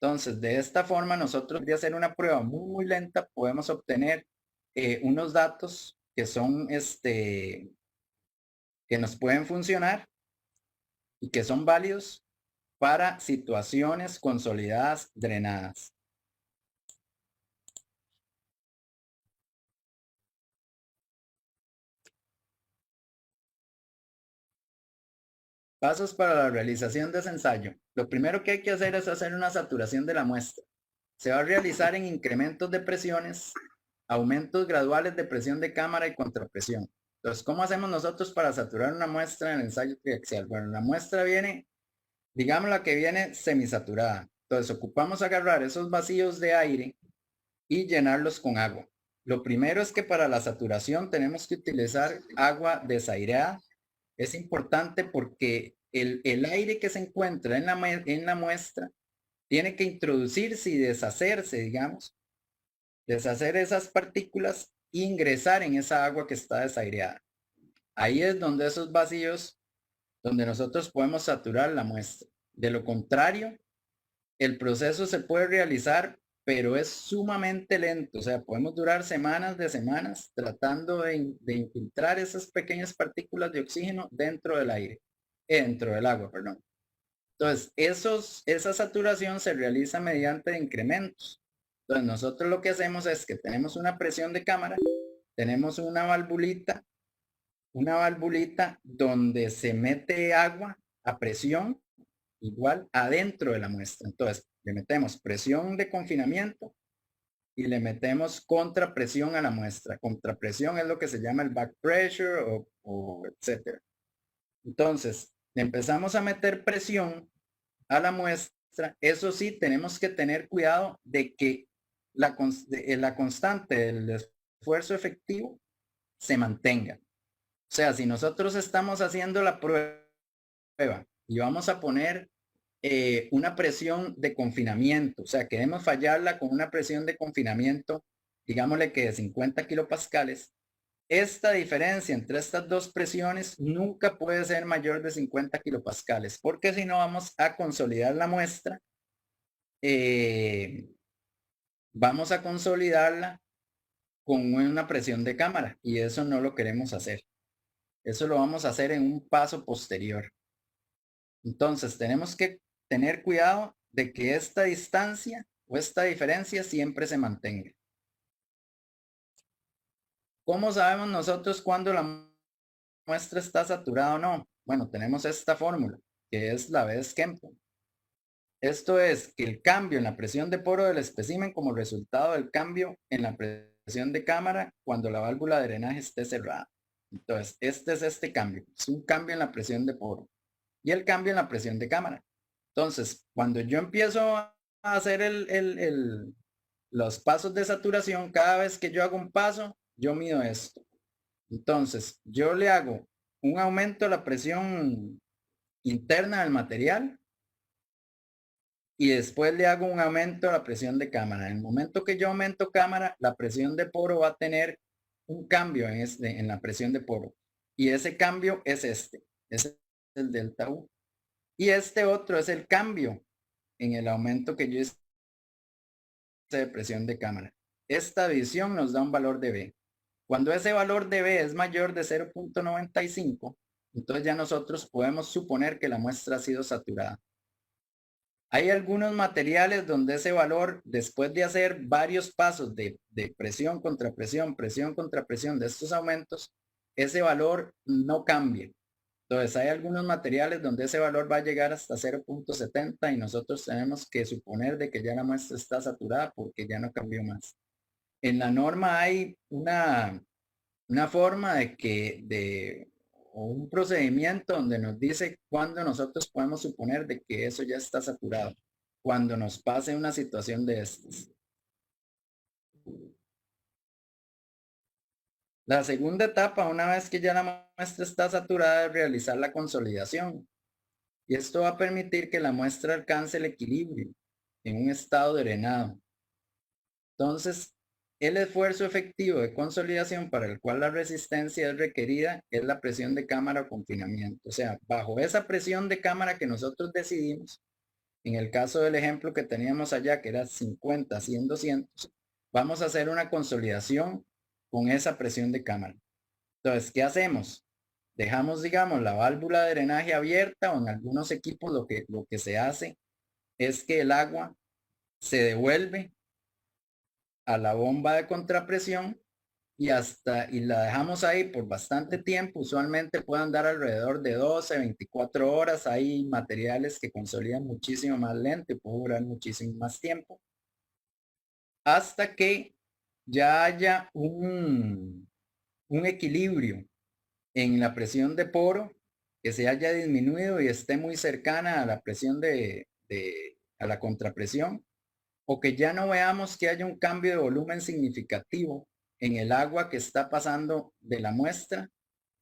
Entonces, de esta forma, nosotros de hacer una prueba muy lenta, podemos obtener unos datos que son, que nos pueden funcionar y que son válidos para situaciones consolidadas drenadas. Pasos para la realización de ese ensayo. Lo primero que hay que hacer es hacer una saturación de la muestra. Se va a realizar en incrementos de presiones, aumentos graduales de presión de cámara y contrapresión. Entonces, ¿cómo hacemos nosotros para saturar una muestra en el ensayo triaxial? Bueno, la muestra viene, digamos la que viene semisaturada. Entonces, ocupamos agarrar esos vacíos de aire y llenarlos con agua. Lo primero es que para la saturación tenemos que utilizar agua desaireada. Es importante porque el aire que se encuentra en la muestra tiene que introducirse y deshacerse, digamos, deshacer esas partículas e ingresar en esa agua que está desaireada. Ahí es donde esos vacíos, donde nosotros podemos saturar la muestra. De lo contrario, el proceso se puede realizar, pero es sumamente lento. O sea, podemos durar semanas de semanas tratando de infiltrar esas pequeñas partículas de oxígeno dentro del aire, dentro del agua, perdón. Entonces, esa saturación se realiza mediante incrementos. Entonces, nosotros lo que hacemos es que tenemos una presión de cámara, tenemos una valvulita donde se mete agua a presión igual adentro de la muestra. Entonces, le metemos presión de confinamiento y le metemos contrapresión a la muestra. Contrapresión es lo que se llama el back pressure o etcétera. Entonces, le empezamos a meter presión a la muestra. Eso sí, tenemos que tener cuidado de que la constante del esfuerzo efectivo se mantenga. O sea, si nosotros estamos haciendo la prueba y vamos a poner una presión de confinamiento, o sea, queremos fallarla con una presión de confinamiento, digámosle que de 50 kilopascales, esta diferencia entre estas dos presiones nunca puede ser mayor de 50 kilopascales, porque si no vamos a consolidar la muestra, vamos a consolidarla con una presión de cámara y eso no lo queremos hacer. Eso lo vamos a hacer en un paso posterior. Entonces tenemos que tener cuidado de que esta distancia o esta diferencia siempre se mantenga. ¿Cómo sabemos nosotros cuando la muestra está saturada o no? Bueno, tenemos esta fórmula, que es la B de Skempton. Esto es que el cambio en la presión de poro del espécimen como resultado del cambio en la presión de cámara cuando la válvula de drenaje esté cerrada. Entonces, este es este cambio. Es un cambio en la presión de poro y el cambio en la presión de cámara. Entonces, cuando yo empiezo a hacer los pasos de saturación, cada vez que yo hago un paso, yo mido esto. Entonces, yo le hago un aumento a la presión interna del material y después le hago un aumento a la presión de cámara. En el momento que yo aumento cámara, la presión de poro va a tener un cambio en la presión de poro. Y ese cambio es este. Es el delta U. Y este otro es el cambio en el aumento que yo hice de presión de cámara. Esta división nos da un valor de B. Cuando ese valor de B es mayor de 0.95, entonces ya nosotros podemos suponer que la muestra ha sido saturada. Hay algunos materiales donde ese valor, después de hacer varios pasos de presión contra presión de estos aumentos, ese valor no cambia. Entonces hay algunos materiales donde ese valor va a llegar hasta 0.70 y nosotros tenemos que suponer de que ya la muestra está saturada porque ya no cambió más. En la norma hay una forma o un procedimiento donde nos dice cuándo nosotros podemos suponer de que eso ya está saturado, cuando nos pase una situación de estas. La segunda etapa, una vez que ya la muestra está saturada, es realizar la consolidación. Y esto va a permitir que la muestra alcance el equilibrio en un estado drenado. Entonces, el esfuerzo efectivo de consolidación para el cual la resistencia es requerida es la presión de cámara o confinamiento. O sea, bajo esa presión de cámara que nosotros decidimos, en el caso del ejemplo que teníamos allá, que era 50, 100, 200, vamos a hacer una consolidación con esa presión de cámara. Entonces, ¿qué hacemos? Dejamos, digamos, la válvula de drenaje abierta o en algunos equipos lo que se hace es que el agua se devuelve a la bomba de contrapresión y la dejamos ahí por bastante tiempo. Usualmente pueden dar alrededor de 12, 24 horas. Hay materiales que consolidan muchísimo más lento y puede durar muchísimo más tiempo. Hasta que ya haya un equilibrio en la presión de poro que se haya disminuido y esté muy cercana a la presión a la contrapresión, o que ya no veamos que haya un cambio de volumen significativo en el agua que está pasando de la muestra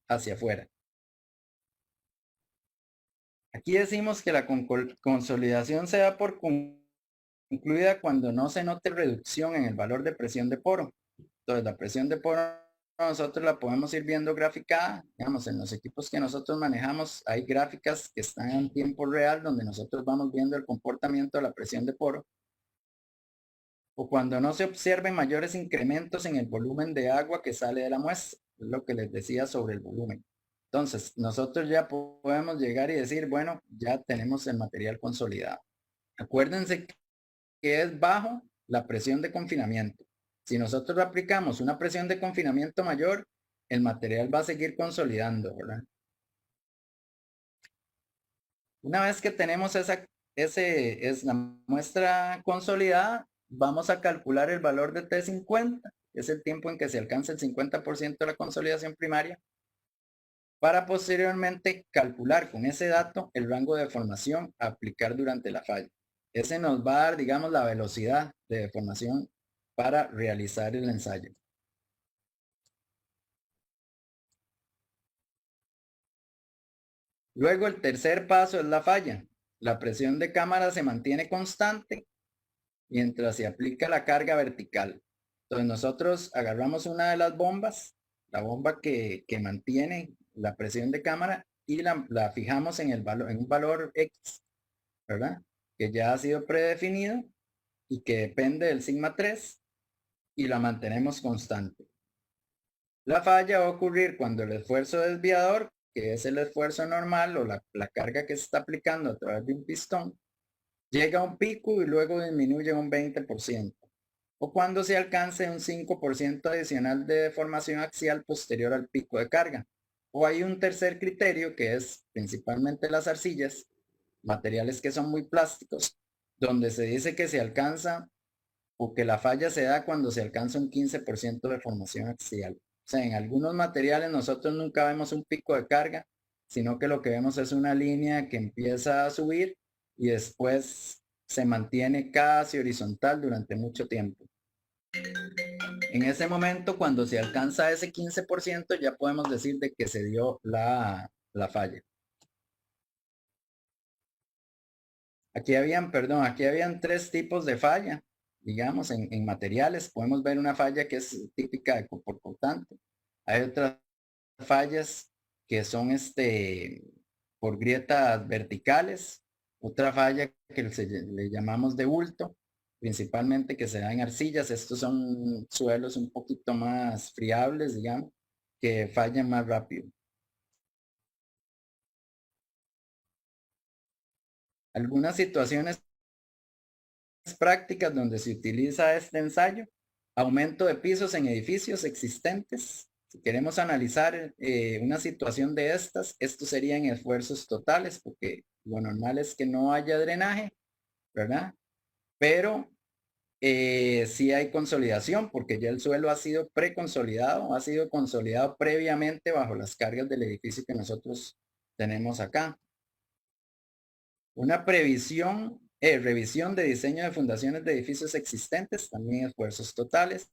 hacia afuera. Aquí decimos que la consolidación se da por concluida cuando no se note reducción en el valor de presión de poro. Entonces la presión de poro nosotros la podemos ir viendo graficada. Digamos, en los equipos que nosotros manejamos hay gráficas que están en tiempo real donde nosotros vamos viendo el comportamiento de la presión de poro. O cuando no se observen mayores incrementos en el volumen de agua que sale de la muestra. Es lo que les decía sobre el volumen. Entonces, nosotros ya podemos llegar y decir, bueno, ya tenemos el material consolidado. Acuérdense que es bajo la presión de confinamiento. Si nosotros aplicamos una presión de confinamiento mayor, el material va a seguir consolidando, ¿verdad? Una vez que tenemos es la muestra consolidada, vamos a calcular el valor de T50, que es el tiempo en que se alcanza el 50% de la consolidación primaria, para posteriormente calcular con ese dato el rango de deformación a aplicar durante la falla. Ese nos va a dar, digamos, la velocidad de deformación para realizar el ensayo. Luego el tercer paso es la falla. La presión de cámara se mantiene constante mientras se aplica la carga vertical. Entonces nosotros agarramos una de las bombas, la bomba que mantiene la presión de cámara y la fijamos en un valor X, ¿verdad? Que ya ha sido predefinido y que depende del sigma 3 y la mantenemos constante. La falla va a ocurrir cuando el esfuerzo desviador, que es el esfuerzo normal o la carga que se está aplicando a través de un pistón, llega a un pico y luego disminuye un 20%, o cuando se alcance un 5% adicional de deformación axial posterior al pico de carga. O hay un tercer criterio que es principalmente las arcillas, materiales que son muy plásticos, donde se dice que se alcanza o que la falla se da cuando se alcanza un 15% de deformación axial. O sea, en algunos materiales nosotros nunca vemos un pico de carga, sino que lo que vemos es una línea que empieza a subir y después se mantiene casi horizontal durante mucho tiempo. En ese momento, cuando se alcanza ese 15%, ya podemos decir de que se dio la falla. Aquí habían tres tipos de falla. Digamos, en materiales podemos ver una falla que es típica de por cortante. Hay otras fallas que son por grietas verticales. Otra falla que le llamamos de bulto, principalmente que se da en arcillas. Estos son suelos un poquito más friables, digamos, que fallan más rápido. Algunas situaciones prácticas donde se utiliza este ensayo: aumento de pisos en edificios existentes. Si queremos analizar una situación de estos serían esfuerzos totales, porque lo normal es que no haya drenaje, ¿verdad? Pero sí hay consolidación, porque ya el suelo ha sido preconsolidado, ha sido consolidado previamente bajo las cargas del edificio que nosotros tenemos acá. Una revisión de diseño de fundaciones de edificios existentes, también esfuerzos totales.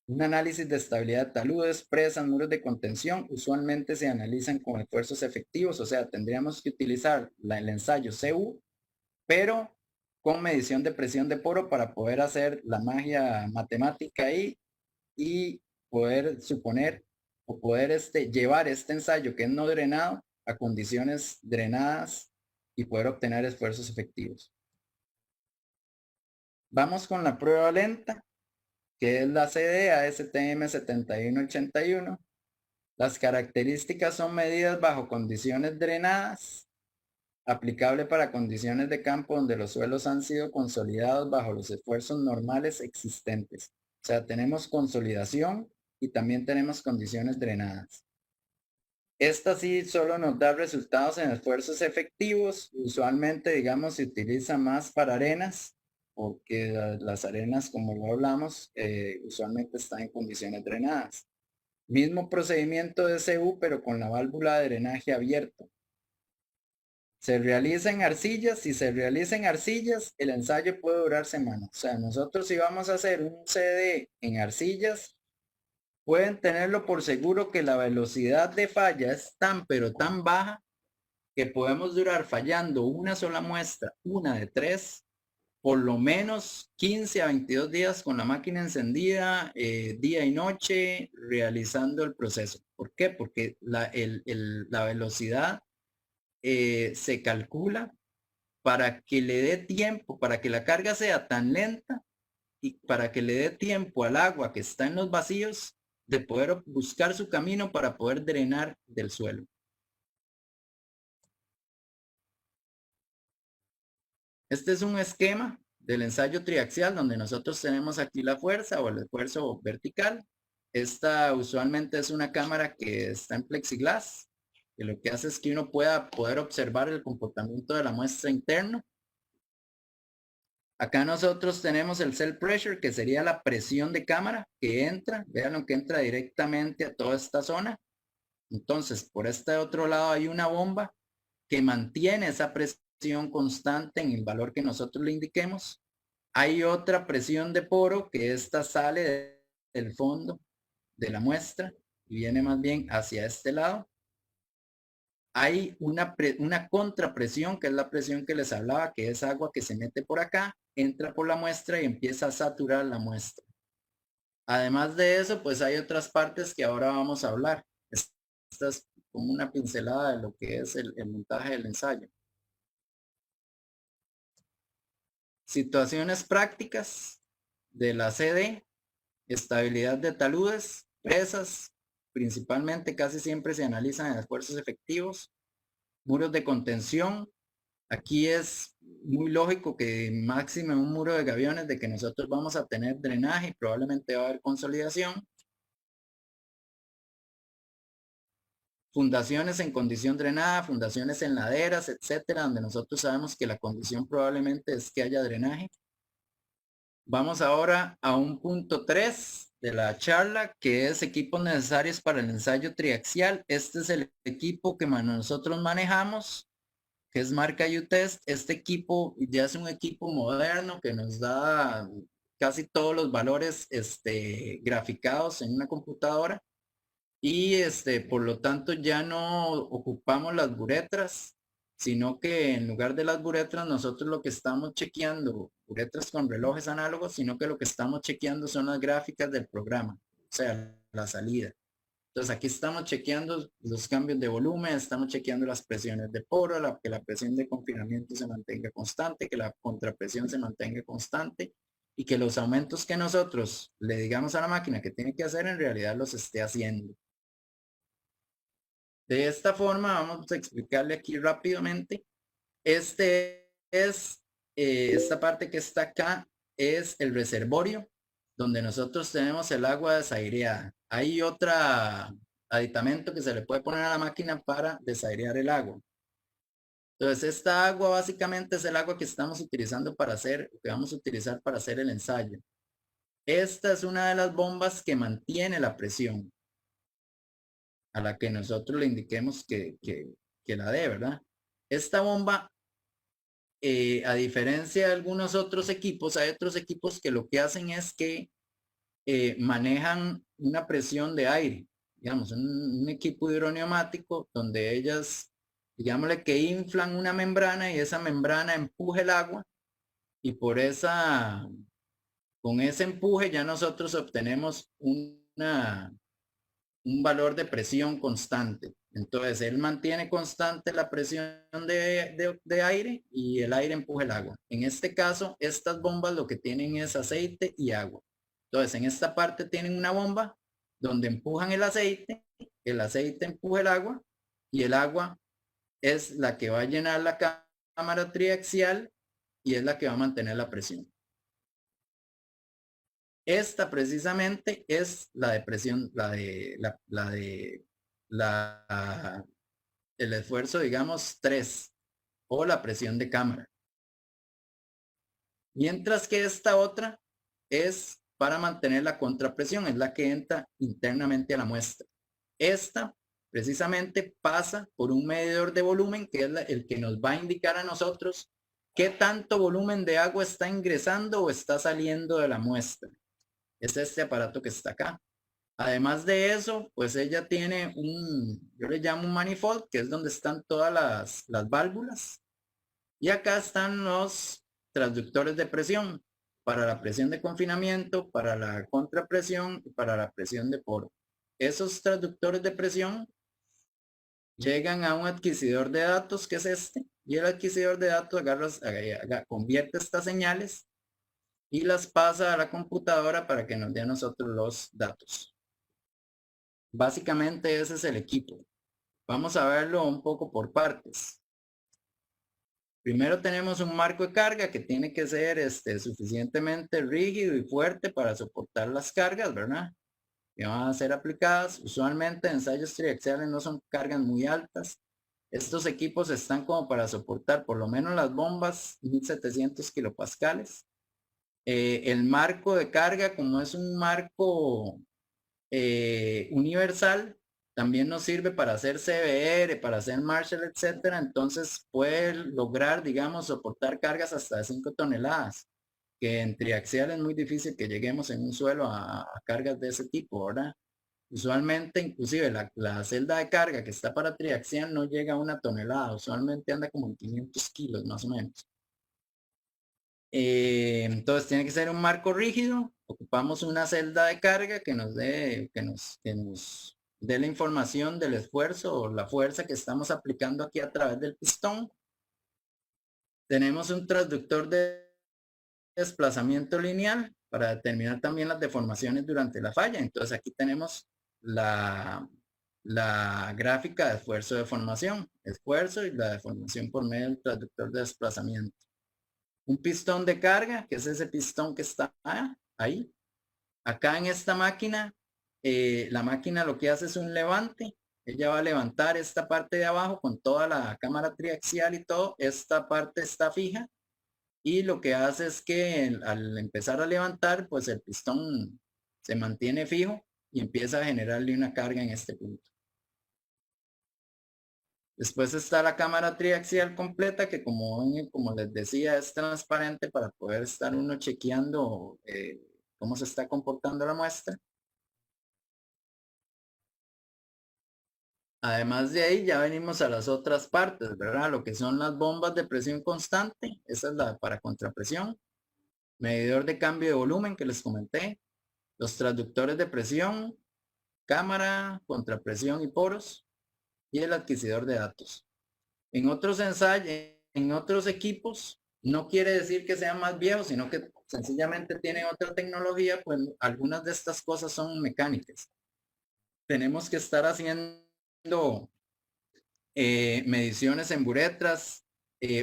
Un análisis de estabilidad de taludes, presas, muros de contención, usualmente se analizan con esfuerzos efectivos, o sea, tendríamos que utilizar el ensayo CU, pero con medición de presión de poro para poder hacer la magia matemática ahí y poder suponer o poder llevar este ensayo que es no drenado a condiciones drenadas y poder obtener esfuerzos efectivos. Vamos con la prueba lenta, que es la CD ASTM 7181. Las características son medidas bajo condiciones drenadas, aplicable para condiciones de campo donde los suelos han sido consolidados bajo los esfuerzos normales existentes. O sea, tenemos consolidación y también tenemos condiciones drenadas. Esta sí solo nos da resultados en esfuerzos efectivos. Usualmente, digamos, se utiliza más para arenas, porque las arenas, como lo hablamos, usualmente están en condiciones drenadas. Mismo procedimiento de CU, pero con la válvula de drenaje abierto. Se realiza en arcillas. Si se realiza en arcillas, el ensayo puede durar semanas. O sea, nosotros si vamos a hacer un CD en arcillas, pueden tenerlo por seguro que la velocidad de falla es tan pero tan baja que podemos durar fallando una sola muestra, una de 3, por lo menos 15 a 22 días con la máquina encendida, día y noche, realizando el proceso. ¿Por qué? Porque la velocidad se calcula para que le dé tiempo, para que la carga sea tan lenta y para que le dé tiempo al agua que está en los vacíos de poder buscar su camino para poder drenar del suelo. Este es un esquema del ensayo triaxial donde nosotros tenemos aquí la fuerza o el esfuerzo vertical. Esta usualmente es una cámara que está en plexiglas que lo que hace es que uno pueda poder observar el comportamiento de la muestra interno. Acá nosotros tenemos el cell pressure, que sería la presión de cámara que entra. Vean que entra directamente a toda esta zona. Entonces, por este otro lado hay una bomba que mantiene esa presión constante en el valor que nosotros le indiquemos. Hay otra presión de poro que esta sale del fondo de la muestra y viene más bien hacia este lado. Hay una contrapresión, que es la presión que les hablaba, que es agua que se mete por acá, entra por la muestra y empieza a saturar la muestra. Además de eso, pues hay otras partes que ahora vamos a hablar. Esta es como una pincelada de lo que es el montaje del ensayo. Situaciones prácticas de la CD, estabilidad de taludes, presas, principalmente casi siempre se analizan en esfuerzos efectivos, muros de contención. Aquí es muy lógico que máximo en un muro de gaviones de que nosotros vamos a tener drenaje y probablemente va a haber consolidación. Fundaciones en condición drenada, fundaciones en laderas, etcétera, donde nosotros sabemos que la condición probablemente es que haya drenaje. Vamos ahora a un punto 3 de la charla, que es equipos necesarios para el ensayo triaxial. Este es el equipo que nosotros manejamos, que es marca U-Test. Este equipo ya es un equipo moderno que nos da casi todos los valores graficados en una computadora. Y por lo tanto ya no ocupamos las buretras, sino que en lugar de las buretras nosotros lo que estamos chequeando, buretras con relojes análogos, sino que lo que estamos chequeando son las gráficas del programa, o sea, la salida. Entonces aquí estamos chequeando los cambios de volumen, estamos chequeando las presiones de poro, que la presión de confinamiento se mantenga constante, que la contrapresión se mantenga constante y que los aumentos que nosotros le digamos a la máquina que tiene que hacer en realidad los esté haciendo. De esta forma vamos a explicarle aquí rápidamente. Esta parte que está acá es el reservorio, donde nosotros tenemos el agua desaireada. Hay otro aditamento que se le puede poner a la máquina para desairear el agua. Entonces, esta agua básicamente es el agua que estamos utilizando para hacer, que vamos a utilizar para hacer el ensayo. Esta es una de las bombas que mantiene la presión a la que nosotros le indiquemos que la dé, ¿verdad? Esta bomba, a diferencia de algunos otros equipos, hay otros equipos que lo que hacen es que manejan una presión de aire, digamos, un equipo hidroneumático donde ellas, digámosle que inflan una membrana y esa membrana empuje el agua y con ese empuje ya nosotros obtenemos un valor de presión constante. Entonces, él mantiene constante la presión de aire y el aire empuja el agua. En este caso, estas bombas lo que tienen es aceite y agua. Entonces, en esta parte tienen una bomba donde empujan el aceite empuja el agua y el agua es la que va a llenar la cámara triaxial y es la que va a mantener la presión. Esta precisamente es la depresión, el esfuerzo, digamos, 3 o la presión de cámara. Mientras que esta otra es para mantener la contrapresión, es la que entra internamente a la muestra. Esta precisamente pasa por un medidor de volumen que es el que nos va a indicar a nosotros qué tanto volumen de agua está ingresando o está saliendo de la muestra. Es este aparato que está acá. Además de eso, pues ella tiene yo le llamo un manifold, que es donde están todas las válvulas. Y acá están los transductores de presión, para la presión de confinamiento, para la contrapresión y para la presión de poro. Esos transductores de presión llegan a un adquisidor de datos, que es este, y el adquisidor de datos convierte estas señales y las pasa a la computadora para que nos dé a nosotros los datos. Básicamente ese es el equipo. Vamos a verlo un poco por partes. Primero tenemos un marco de carga que tiene que ser suficientemente rígido y fuerte para soportar las cargas, ¿verdad? que van a ser aplicadas. Usualmente ensayos triaxiales no son cargas muy altas. Estos equipos están como para soportar por lo menos las bombas 1700 kilopascales. El marco de carga, como es un marco universal, también nos sirve para hacer CBR, para hacer Marshall, etcétera. Entonces puede lograr, digamos, soportar cargas hasta de 5 toneladas, que en triaxial es muy difícil que lleguemos en un suelo a cargas de ese tipo, ¿verdad? Usualmente, inclusive la celda de carga que está para triaxial no llega a 1 tonelada, usualmente anda como en 500 kilos más o menos. Entonces tiene que ser un marco rígido. Ocupamos una celda de carga que nos dé la información del esfuerzo o la fuerza que estamos aplicando aquí a través del pistón. Tenemos un transductor de desplazamiento lineal para determinar también las deformaciones durante la falla. Entonces aquí tenemos la gráfica de esfuerzo de formación, esfuerzo y la deformación por medio del transductor de desplazamiento. Un pistón de carga, que es ese pistón que está ahí. Acá en esta máquina, la máquina lo que hace es un levante. Ella va a levantar esta parte de abajo con toda la cámara triaxial y todo. Esta parte está fija. Y lo que hace es que al empezar a levantar, pues el pistón se mantiene fijo y empieza a generarle una carga en este punto. Después está la cámara triaxial completa que como les decía es transparente para poder estar uno chequeando cómo se está comportando la muestra. Además de ahí ya venimos a las otras partes, ¿verdad? Lo que son las bombas de presión constante, esa es la para contrapresión, medidor de cambio de volumen que les comenté, los transductores de presión, cámara, contrapresión y poros y el adquisidor de datos. En otros ensayos, en otros equipos, no quiere decir que sean más viejos, sino que sencillamente tienen otra tecnología, pues algunas de estas cosas son mecánicas. Tenemos que estar haciendo mediciones en buretras,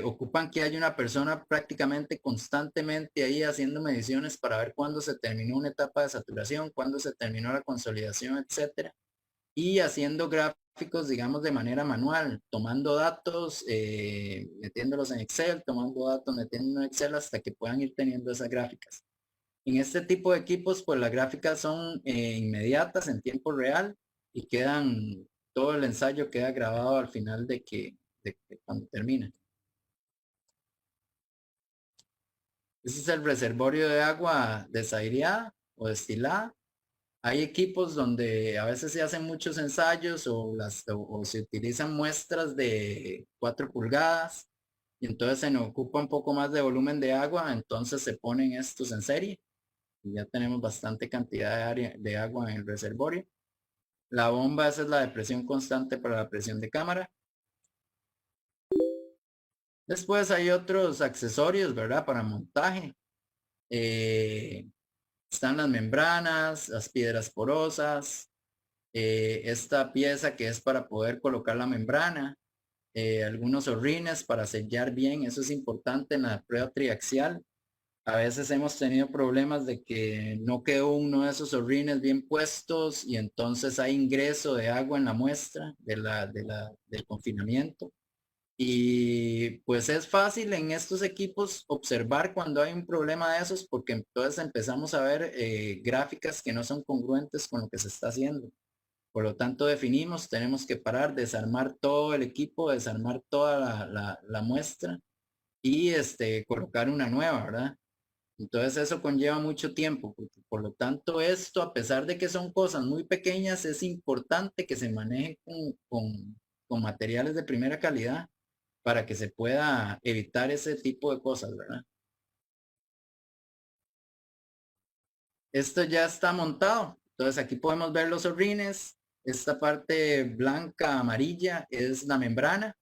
ocupan que haya una persona prácticamente constantemente ahí haciendo mediciones para ver cuándo se terminó una etapa de saturación, cuándo se terminó la consolidación, etcétera. Y haciendo gráficos, digamos, de manera manual, tomando datos, metiéndolos en Excel, tomando datos, metiendo en Excel hasta que puedan ir teniendo esas gráficas. En este tipo de equipos, pues las gráficas son inmediatas en tiempo real y todo el ensayo queda grabado al final de cuando termina. Ese es el reservorio de agua desaireada o destilada. Hay equipos donde a veces se hacen muchos ensayos o se utilizan muestras de 4 pulgadas y entonces se nos ocupa un poco más de volumen de agua, entonces se ponen estos en serie y ya tenemos bastante cantidad de agua en el reservorio. La bomba, esa es la de presión constante para la presión de cámara. Después hay otros accesorios, ¿verdad? Para montaje. Están las membranas, las piedras porosas, esta pieza que es para poder colocar la membrana, algunos horrines para sellar bien, eso es importante en la prueba triaxial. A veces hemos tenido problemas de que no quedó uno de esos horrines bien puestos y entonces hay ingreso de agua en la muestra del confinamiento. Y pues es fácil en estos equipos observar cuando hay un problema de esos porque entonces empezamos a ver gráficas que no son congruentes con lo que se está haciendo. Por lo tanto, definimos, tenemos que parar, desarmar todo el equipo, desarmar toda la muestra y colocar una nueva, ¿verdad? Entonces eso conlleva mucho tiempo. Por lo tanto, esto, a pesar de que son cosas muy pequeñas, es importante que se maneje con materiales de primera calidad para que se pueda evitar ese tipo de cosas, ¿verdad? Esto ya está montado. Entonces aquí podemos ver los horrines. Esta parte blanca, amarilla es la membrana.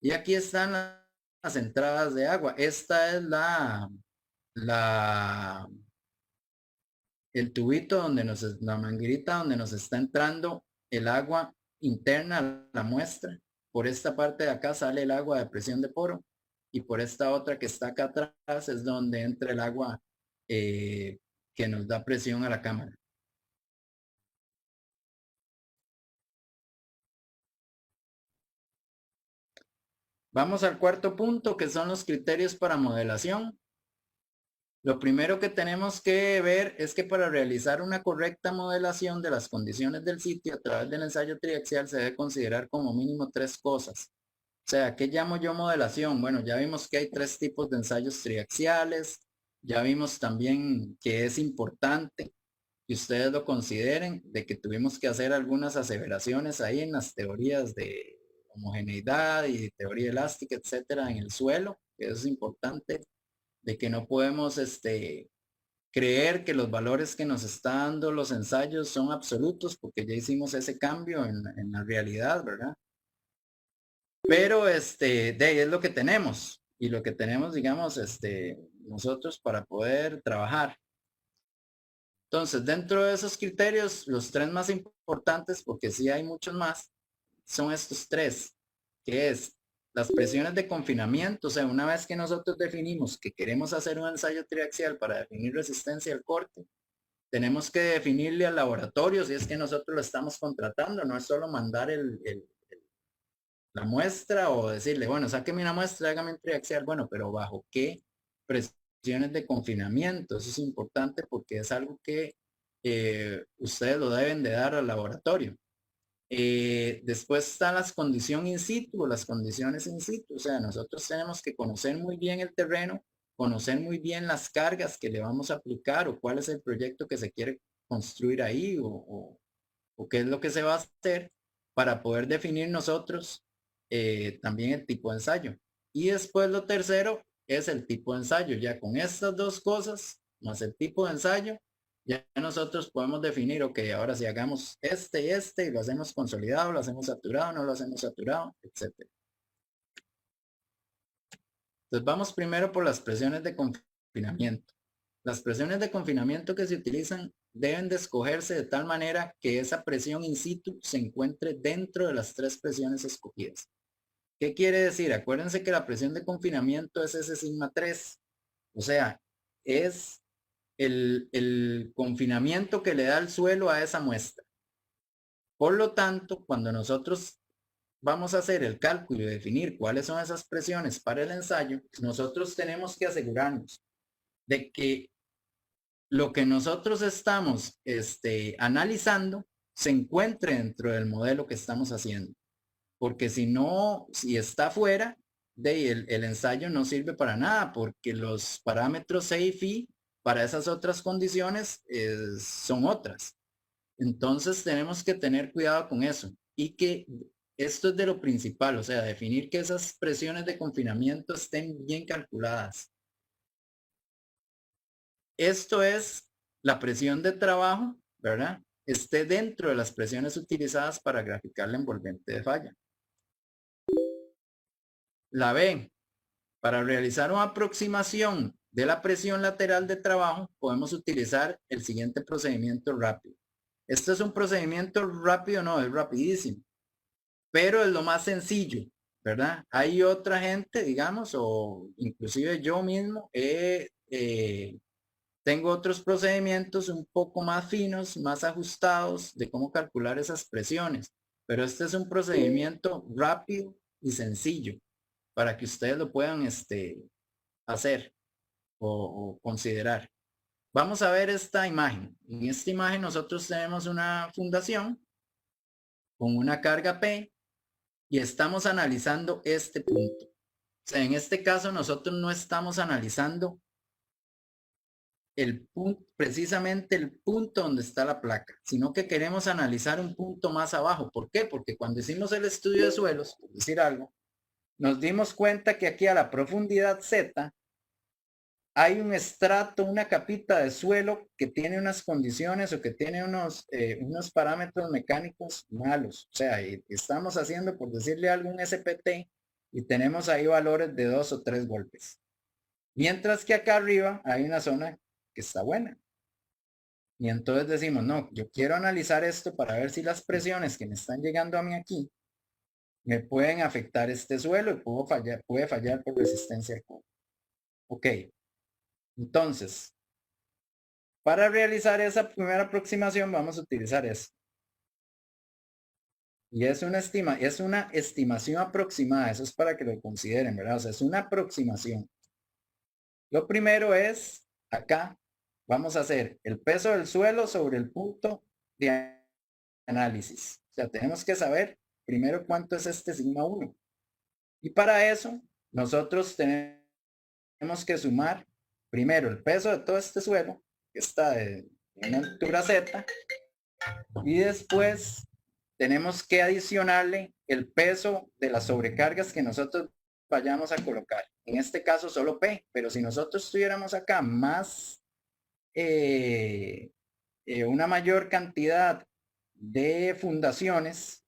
Y aquí están las entradas de agua. Esta es la, el tubito la manguerita donde nos está entrando el agua interna a la muestra. Por esta parte de acá sale el agua de presión de poro y por esta otra que está acá atrás es donde entra el agua que nos da presión a la cámara. Vamos al cuarto punto, que son los criterios para modelación. Lo primero que tenemos que ver es que para realizar una correcta modelación de las condiciones del sitio a través del ensayo triaxial se debe considerar como mínimo tres cosas. O sea, ¿qué llamo yo modelación? Bueno, ya vimos que hay tres tipos de ensayos triaxiales. Ya vimos también que es importante que ustedes lo consideren, de que tuvimos que hacer algunas aseveraciones ahí en las teorías de homogeneidad y teoría elástica, etcétera, en el suelo. Eso es importante, de que no podemos creer que los valores que nos están dando los ensayos son absolutos, porque ya hicimos ese cambio en la realidad, ¿verdad? Pero de ahí es lo que tenemos y lo que tenemos, digamos, nosotros para poder trabajar. Entonces, dentro de esos criterios, los tres más importantes, porque sí hay muchos más, son estos tres, que es las presiones de confinamiento. O sea, una vez que nosotros definimos que queremos hacer un ensayo triaxial para definir resistencia al corte, tenemos que definirle al laboratorio si es que nosotros lo estamos contratando. No es solo mandar la muestra o decirle, bueno, sáqueme una muestra, hágame un triaxial. Bueno, pero ¿bajo qué presiones de confinamiento? Eso es importante porque es algo que ustedes lo deben de dar al laboratorio. Después están las condiciones in situ, las condiciones in situ. O sea, nosotros tenemos que conocer muy bien el terreno, conocer muy bien las cargas que le vamos a aplicar o cuál es el proyecto que se quiere construir ahí o qué es lo que se va a hacer para poder definir nosotros también el tipo de ensayo. Y después lo tercero es el tipo de ensayo. Ya con estas dos cosas, más el tipo de ensayo, ya nosotros podemos definir, ok, ahora si hagamos y lo hacemos consolidado, lo hacemos saturado, no lo hacemos saturado, etcétera. Entonces vamos primero por las presiones de confinamiento. Las presiones de confinamiento que se utilizan deben de escogerse de tal manera que esa presión in situ se encuentre dentro de las tres presiones escogidas. ¿Qué quiere decir? Acuérdense que la presión de confinamiento es ese sigma 3. O sea, es el confinamiento que le da el suelo a esa muestra. Por lo tanto, cuando nosotros vamos a hacer el cálculo y definir cuáles son esas presiones para el ensayo, nosotros tenemos que asegurarnos de que lo que nosotros estamos analizando se encuentre dentro del modelo que estamos haciendo. Porque si no, si está fuera, el ensayo no sirve para nada, porque los parámetros C y phi para esas otras condiciones son otras. Entonces tenemos que tener cuidado con eso y que esto es de lo principal, o sea, definir que esas presiones de confinamiento estén bien calculadas. Esto es la presión de trabajo, ¿verdad? Esté dentro de las presiones utilizadas para graficar la envolvente de falla. La B, para realizar una aproximación de la presión lateral de trabajo, podemos utilizar el siguiente procedimiento rápido. Este es un procedimiento rápido, no, es rapidísimo, pero es lo más sencillo, ¿verdad? Hay otra gente, digamos, o inclusive yo mismo, tengo otros procedimientos un poco más finos, más ajustados de cómo calcular esas presiones, pero este es un procedimiento rápido y sencillo para que ustedes lo puedan hacer o considerar. Vamos a ver esta imagen. En esta imagen nosotros tenemos una fundación con una carga P y estamos analizando este punto. O sea, en este caso nosotros no estamos analizando el punto, precisamente el punto donde está la placa, sino que queremos analizar un punto más abajo. ¿Por qué? Porque cuando hicimos el estudio de suelos, por decir algo, nos dimos cuenta que aquí a la profundidad Z hay un estrato, una capita de suelo que tiene unas condiciones o que tiene unos parámetros mecánicos malos. O sea, estamos haciendo, por decirle algo, un SPT y tenemos ahí valores de 2 o 3 golpes. Mientras que acá arriba hay una zona que está buena. Y entonces decimos, no, yo quiero analizar esto para ver si las presiones que me están llegando a mí aquí me pueden afectar este suelo y puede fallar por resistencia al cobre. Ok, entonces, para realizar esa primera aproximación vamos a utilizar esto. Y es una estimación aproximada, eso es para que lo consideren, ¿verdad? O sea, es una aproximación. Lo primero es, acá, vamos a hacer el peso del suelo sobre el punto de análisis. O sea, tenemos que saber primero cuánto es este sigma 1. Y para eso, nosotros tenemos que sumar primero el peso de todo este suelo, que está de una altura Z, y después tenemos que adicionarle el peso de las sobrecargas que nosotros vayamos a colocar. En este caso solo P, pero si nosotros tuviéramos acá más, una mayor cantidad de fundaciones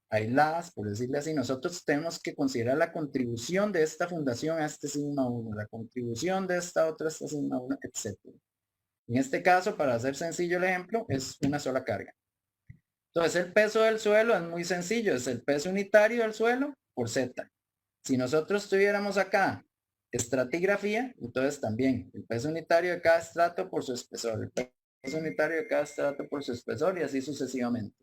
aisladas, por decirle así, nosotros tenemos que considerar la contribución de esta fundación a este sigma 1, la contribución de esta otra a este sigma 1, etc. En este caso, para hacer sencillo el ejemplo, es una sola carga. Entonces, el peso del suelo es muy sencillo, es el peso unitario del suelo por Z. Si nosotros tuviéramos acá estratigrafía, entonces también el peso unitario de cada estrato por su espesor, el peso unitario de cada estrato por su espesor y así sucesivamente.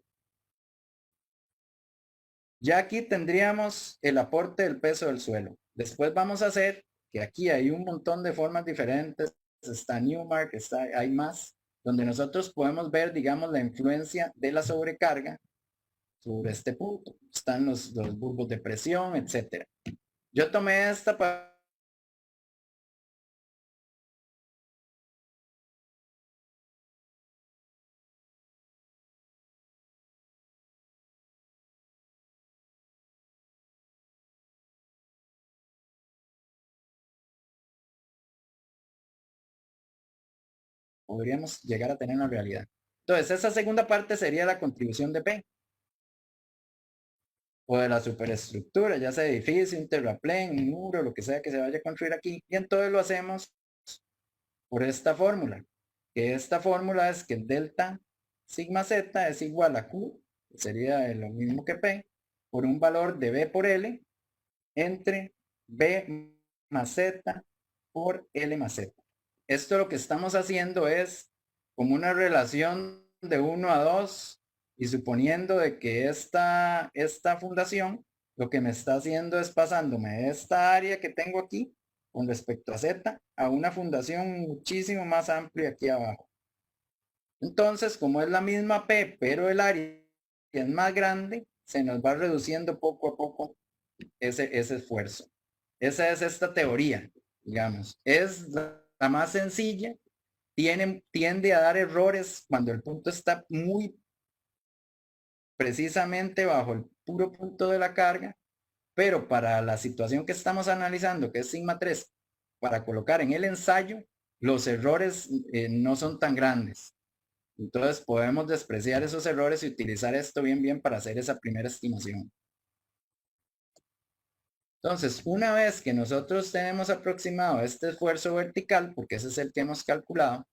Ya aquí tendríamos el aporte del peso del suelo. Después vamos a hacer, que aquí hay un montón de formas diferentes, está Newmark, hay más, donde nosotros podemos ver, digamos, la influencia de la sobrecarga sobre este punto. Están los bulbos de presión, etcétera. Yo tomé esta para podríamos llegar a tener una realidad. Entonces, esa segunda parte sería la contribución de P o de la superestructura, ya sea edificio, un terraplén, un muro, lo que sea que se vaya a construir aquí. Y entonces lo hacemos por esta fórmula, que esta fórmula es que delta sigma z es igual a Q, que sería lo mismo que P, por un valor de B por L entre B más Z por L más Z. Esto lo que estamos haciendo es como una relación de 1 a 2 y suponiendo de que esta fundación lo que me está haciendo es pasándome esta área que tengo aquí con respecto a Z a una fundación muchísimo más amplia aquí abajo. Entonces, como es la misma P, pero el área es más grande, se nos va reduciendo poco a poco ese esfuerzo. Esa es esta teoría, digamos. Es la más sencilla, tiende a dar errores cuando el punto está muy precisamente bajo el puro punto de la carga, pero para la situación que estamos analizando, que es sigma 3, para colocar en el ensayo, los errores no son tan grandes. Entonces podemos despreciar esos errores y utilizar esto bien para hacer esa primera estimación. Entonces, una vez que nosotros tenemos aproximado este esfuerzo vertical, porque ese es el que hemos calculado,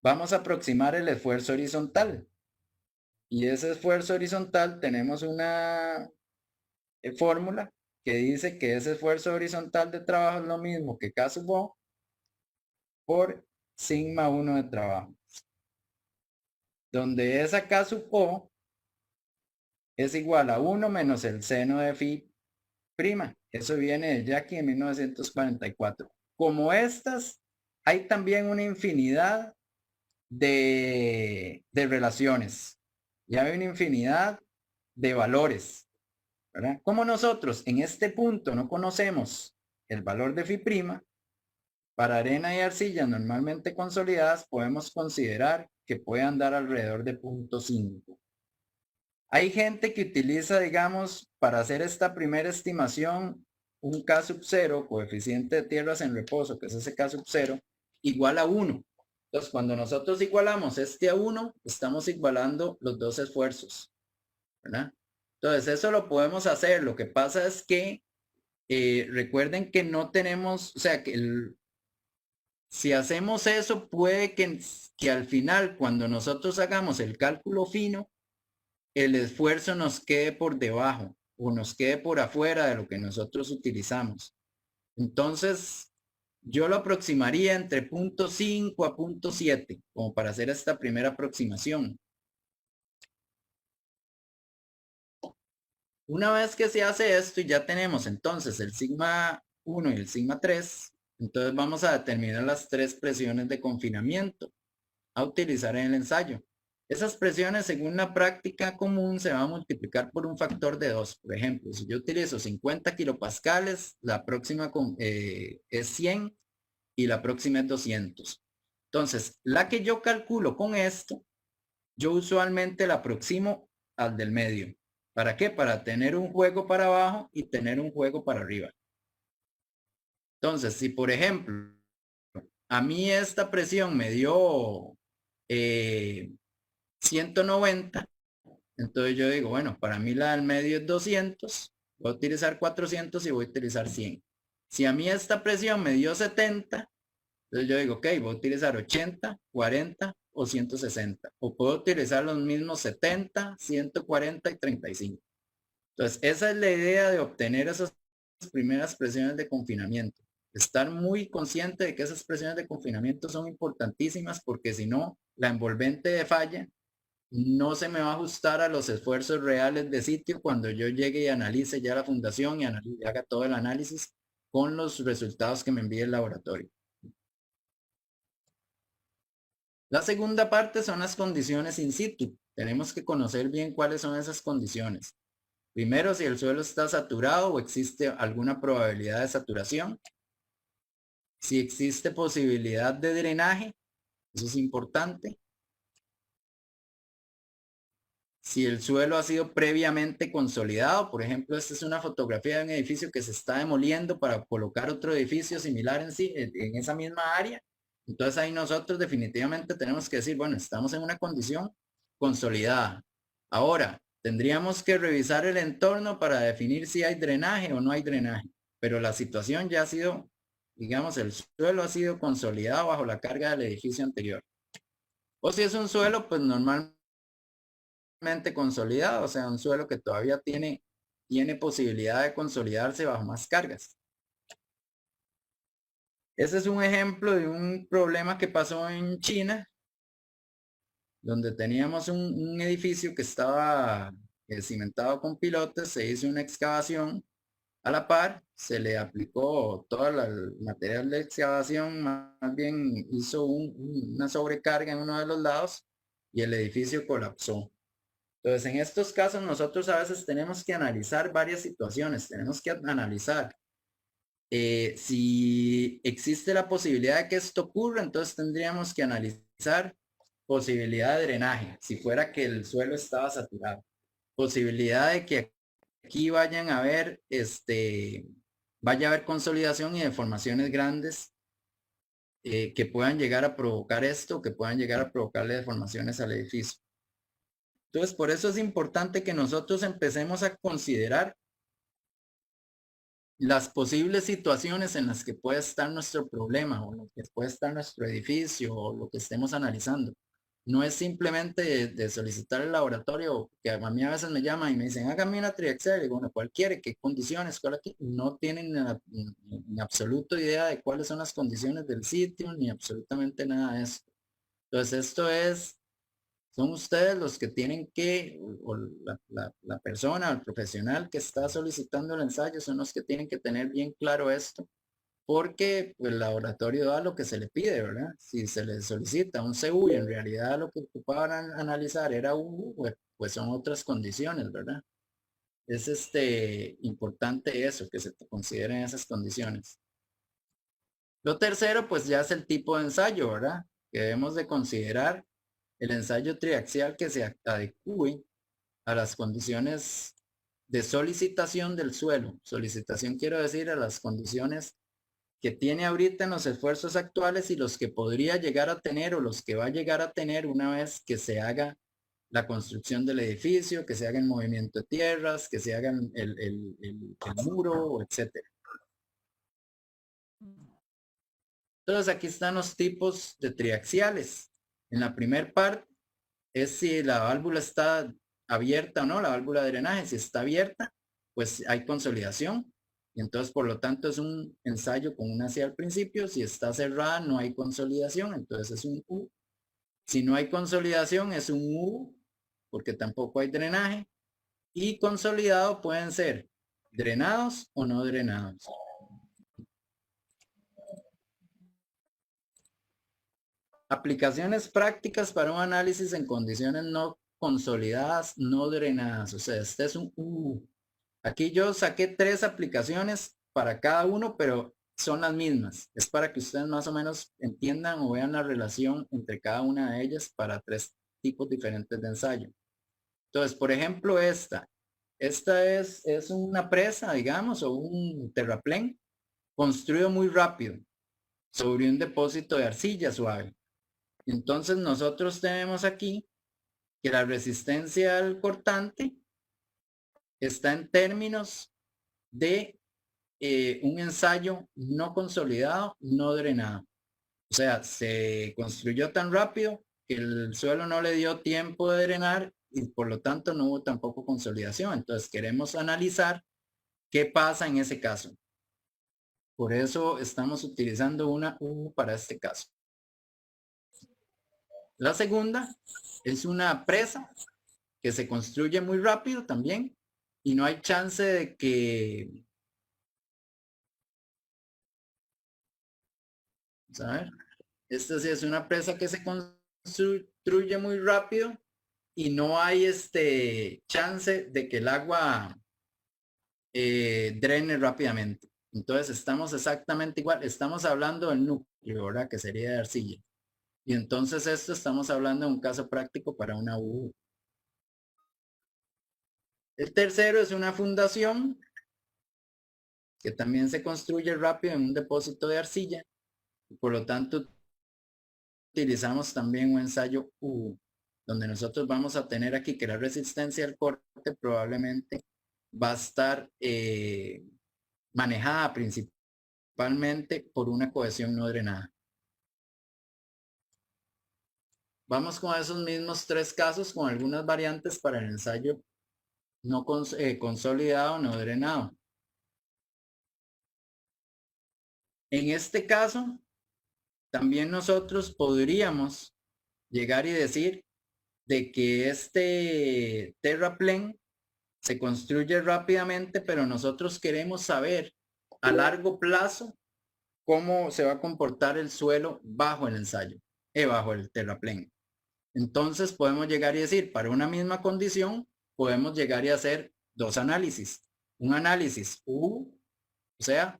vamos a aproximar el esfuerzo horizontal. Y ese esfuerzo horizontal tenemos una fórmula que dice que ese esfuerzo horizontal de trabajo es lo mismo que K sub O por sigma 1 de trabajo. Donde esa K sub O es igual a 1 menos el seno de phi prima. Eso viene de Jackie en 1944. Como estas, hay también una infinidad de relaciones. Ya hay una infinidad de valores, ¿verdad? Como nosotros en este punto no conocemos el valor de phi prima, para arena y arcilla normalmente consolidadas podemos considerar que puede andar alrededor de 0.5. Hay gente que utiliza, digamos, para hacer esta primera estimación, un K sub 0, coeficiente de tierras en reposo, que es ese K sub 0, igual a 1. Entonces, cuando nosotros igualamos este a 1, estamos igualando los dos esfuerzos, ¿verdad? Entonces, eso lo podemos hacer. Lo que pasa es que recuerden que no tenemos, o sea, que si hacemos eso, puede que al final, cuando nosotros hagamos el cálculo fino, el esfuerzo nos quede por debajo o nos quede por afuera de lo que nosotros utilizamos. Entonces, yo lo aproximaría entre 0.5 a 0.7 como para hacer esta primera aproximación. Una vez que se hace esto y ya tenemos entonces el sigma 1 y el sigma 3, entonces vamos a determinar las 3 presiones de confinamiento a utilizar en el ensayo. Esas presiones, según la práctica común, se van a multiplicar por un factor de 2. Por ejemplo, si yo utilizo 50 kilopascales, la próxima es 100 y la próxima es 200. Entonces, la que yo calculo con esto, yo usualmente la aproximo al del medio. ¿Para qué? Para tener un juego para abajo y tener un juego para arriba. Entonces, si por ejemplo, a mí esta presión me dio 190, entonces yo digo, bueno, para mí la del medio es 200, voy a utilizar 400 y voy a utilizar 100. Si a mí esta presión me dio 70, entonces yo digo, ok, voy a utilizar 80, 40 o 160. O puedo utilizar los mismos 70, 140 y 35. Entonces, esa es la idea de obtener esas primeras presiones de confinamiento. Estar muy consciente de que esas presiones de confinamiento son importantísimas porque si no, la envolvente de falla no se me va a ajustar a los esfuerzos reales de sitio cuando yo llegue y analice ya la fundación y haga todo el análisis con los resultados que me envíe el laboratorio. La segunda parte son las condiciones in situ. Tenemos que conocer bien cuáles son esas condiciones. Primero, si el suelo está saturado o existe alguna probabilidad de saturación. Si existe posibilidad de drenaje, eso es importante. Si el suelo ha sido previamente consolidado, por ejemplo, esta es una fotografía de un edificio que se está demoliendo para colocar otro edificio similar en esa misma área. Entonces ahí nosotros definitivamente tenemos que decir, bueno, estamos en una condición consolidada. Ahora, tendríamos que revisar el entorno para definir si hay drenaje o no hay drenaje. Pero la situación ya ha sido, digamos, el suelo ha sido consolidado bajo la carga del edificio anterior. O si es un suelo, pues normalmente consolidado, o sea, un suelo que todavía tiene posibilidad de consolidarse bajo más cargas. Ese es un ejemplo de un problema que pasó en China, donde teníamos un edificio que estaba cimentado con pilotes, se hizo una excavación a la par, se le aplicó todo el material de excavación, más bien hizo una sobrecarga en uno de los lados y el edificio colapsó. Entonces, en estos casos nosotros a veces tenemos que analizar varias situaciones, tenemos que analizar si existe la posibilidad de que esto ocurra, entonces tendríamos que analizar posibilidad de drenaje, si fuera que el suelo estaba saturado, posibilidad de que aquí vayan a haber, vaya a haber consolidación y deformaciones grandes que puedan llegar a provocar esto, que puedan llegar a provocarle deformaciones al edificio. Entonces, por eso es importante que nosotros empecemos a considerar las posibles situaciones en las que puede estar nuestro problema o lo que puede estar nuestro edificio o lo que estemos analizando. No es simplemente de solicitar el laboratorio, que a mí a veces me llaman y me dicen, hágame una triaxial, y digo, bueno, ¿cuál quiere? ¿Qué condiciones? ¿Cuál aquí? No tienen en absoluto idea de cuáles son las condiciones del sitio, ni absolutamente nada de esto. Entonces, son ustedes los que tienen que, o la persona, el profesional que está solicitando el ensayo, son los que tienen que tener bien claro esto, porque pues, el laboratorio da lo que se le pide, ¿verdad? Si se le solicita un CU y en realidad lo que ocupaban analizar era U, pues son otras condiciones, ¿verdad? Es importante eso, que se consideren esas condiciones. Lo tercero, pues ya es el tipo de ensayo, ¿verdad? Que debemos de considerar el ensayo triaxial que se adecue a las condiciones de solicitación del suelo. Solicitación quiero decir a las condiciones que tiene ahorita en los esfuerzos actuales y los que podría llegar a tener o los que va a llegar a tener una vez que se haga la construcción del edificio, que se haga el movimiento de tierras, que se haga el muro, etcétera. Entonces aquí están los tipos de triaxiales. En la primer parte es si la válvula está abierta o no, la válvula de drenaje. Si está abierta, pues hay consolidación. Y entonces, por lo tanto, es un ensayo con una C al principio. Si está cerrada, no hay consolidación. Entonces es un U. Si no hay consolidación, es un U, porque tampoco hay drenaje. Y consolidado pueden ser drenados o no drenados. Aplicaciones prácticas para un análisis en condiciones no consolidadas, no drenadas. O sea, este es un Aquí yo saqué 3 aplicaciones para cada uno, pero son las mismas. Es para que ustedes más o menos entiendan o vean la relación entre cada una de ellas para 3 tipos diferentes de ensayo. Entonces, por ejemplo, esta es una presa, digamos, o un terraplén construido muy rápido sobre un depósito de arcilla suave. Entonces nosotros tenemos aquí que la resistencia al cortante está en términos de un ensayo no consolidado, no drenado. O sea, se construyó tan rápido que el suelo no le dio tiempo de drenar y por lo tanto no hubo tampoco consolidación. Entonces queremos analizar qué pasa en ese caso. Por eso estamos utilizando una U para este caso. La segunda es una presa que se construye muy rápido también y no hay chance de que, vamos a ver, esta sí es una presa que se construye muy rápido y no hay chance de que el agua drene rápidamente. Entonces estamos exactamente igual, estamos hablando del núcleo, ¿verdad? Que sería de arcilla. Y entonces esto estamos hablando de un caso práctico para una U. El tercero es una fundación que también se construye rápido en un depósito de arcilla. Y por lo tanto, utilizamos también un ensayo U, donde nosotros vamos a tener aquí que la resistencia al corte probablemente va a estar manejada principalmente por una cohesión no drenada. Vamos con esos mismos 3 casos con algunas variantes para el ensayo no consolidado, no drenado. En este caso, también nosotros podríamos llegar y decir de que este terraplén se construye rápidamente, pero nosotros queremos saber a largo plazo cómo se va a comportar el suelo bajo el ensayo, bajo el terraplén. Entonces podemos llegar y decir, para una misma condición, podemos llegar y hacer 2 análisis. Un análisis U, o sea,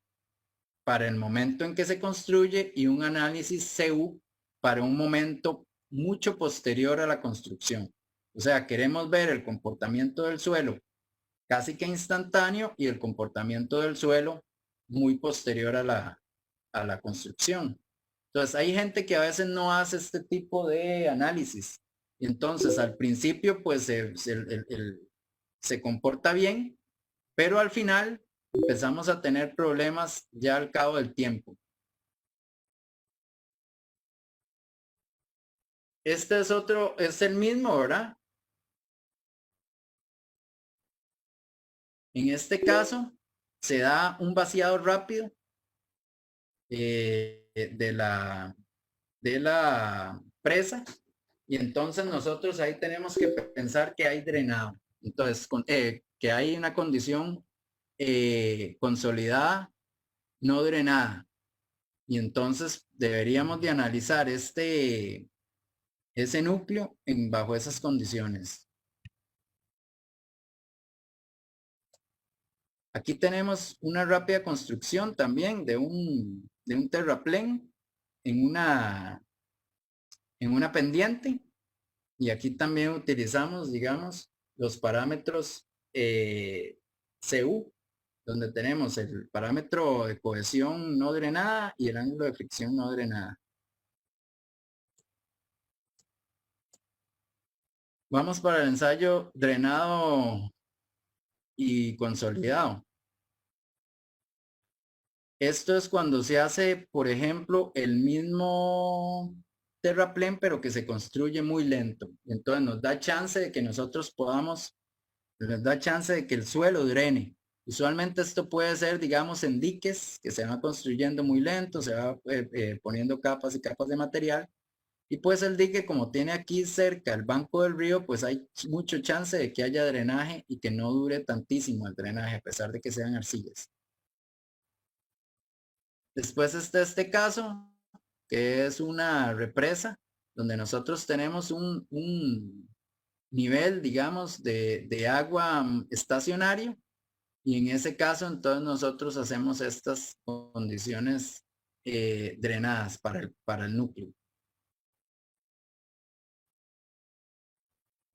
para el momento en que se construye, y un análisis CU para un momento mucho posterior a la construcción. O sea, queremos ver el comportamiento del suelo casi que instantáneo y el comportamiento del suelo muy posterior a la construcción. Entonces, hay gente que a veces no hace este tipo de análisis. Y entonces, al principio, pues se comporta bien, pero al final empezamos a tener problemas ya al cabo del tiempo. Este es otro, es el mismo, ¿verdad? En este caso, se da un vaciado rápido de la presa y entonces nosotros ahí tenemos que pensar que hay drenado. Entonces, que hay una condición consolidada, no drenada. Y entonces deberíamos de analizar ese núcleo bajo esas condiciones. Aquí tenemos una rápida construcción también de un terraplén en en una pendiente. Y aquí también utilizamos, digamos, los parámetros CU, donde tenemos el parámetro de cohesión no drenada y el ángulo de fricción no drenada. Vamos para el ensayo drenado y consolidado. Esto es cuando se hace, por ejemplo, el mismo terraplén, pero que se construye muy lento. Entonces nos da chance de que nosotros podamos, nos da chance de que el suelo drene. Usualmente esto puede ser, digamos, en diques que se van construyendo muy lento, se va poniendo capas y capas de material Y pues el dique, como tiene aquí cerca el banco del río, pues hay mucho chance de que haya drenaje y que no dure tantísimo el drenaje, a pesar de que sean arcillas. Después está este caso, que es una represa, donde nosotros tenemos un nivel, digamos, de agua estacionario. Y en ese caso, entonces nosotros hacemos estas condiciones drenadas para el núcleo.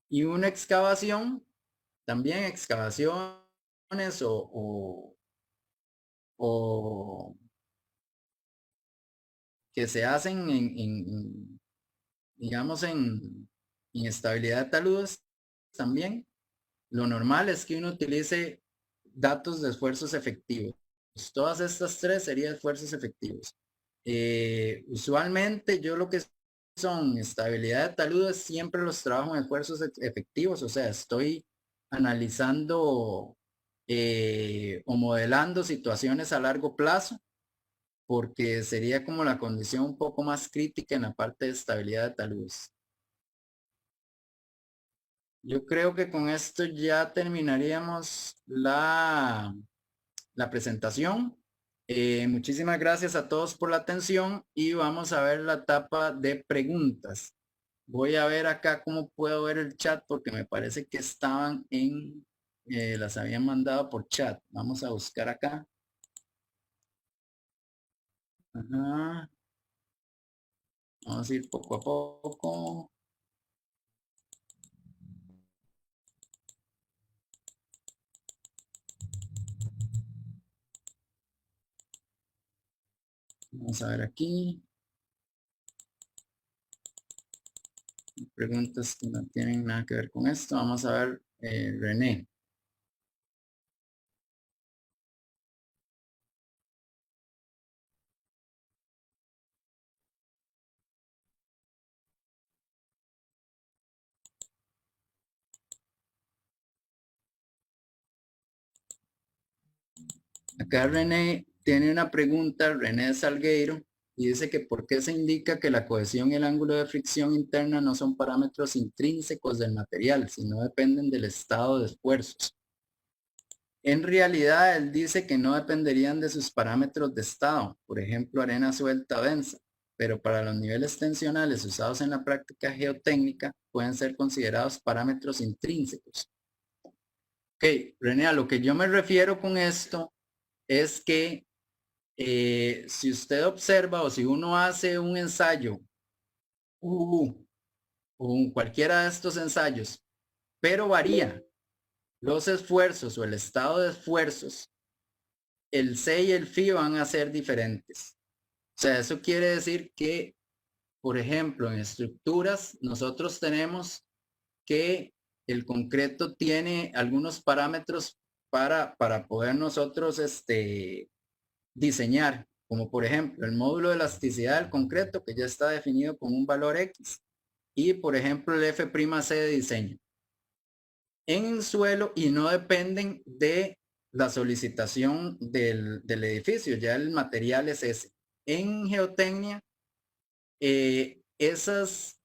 Y una excavación, también excavaciones o que se hacen digamos, en estabilidad de taludes también. Lo normal es que uno utilice datos de esfuerzos efectivos. Todas estas tres serían esfuerzos efectivos. Usualmente yo lo que son estabilidad de taludes siempre los trabajo en esfuerzos efectivos, o sea, estoy analizando o modelando situaciones a largo plazo, porque sería como la condición un poco más crítica en la parte de estabilidad de taludes. Yo creo que con esto ya terminaríamos la presentación. Muchísimas gracias a todos por la atención y vamos a ver la etapa de preguntas. Voy a ver acá cómo puedo ver el chat porque me parece que estaban las habían mandado por chat. Vamos a buscar acá. Ajá. Vamos a ir poco a poco. Vamos a ver aquí. Preguntas que no tienen nada que ver con esto. Vamos a ver, René. Acá René tiene una pregunta, René Salgueiro, y dice que por qué se indica que la cohesión y el ángulo de fricción interna no son parámetros intrínsecos del material, sino dependen del estado de esfuerzos. En realidad, él dice que no dependerían de sus parámetros de estado, por ejemplo, arena suelta densa, pero para los niveles tensionales usados en la práctica geotécnica pueden ser considerados parámetros intrínsecos. Ok, René, a lo que yo me refiero con esto es que si usted observa o si uno hace un ensayo o cualquiera de estos ensayos, pero varía los esfuerzos o el estado de esfuerzos, el C y el Φ van a ser diferentes. O sea, eso quiere decir que, por ejemplo, en estructuras, nosotros tenemos que el concreto tiene algunos parámetros para poder nosotros diseñar, como por ejemplo el módulo de elasticidad del concreto que ya está definido con un valor X y por ejemplo el F'C de diseño en el suelo y no dependen de la solicitación del edificio, ya el material es ese. En geotecnia, esos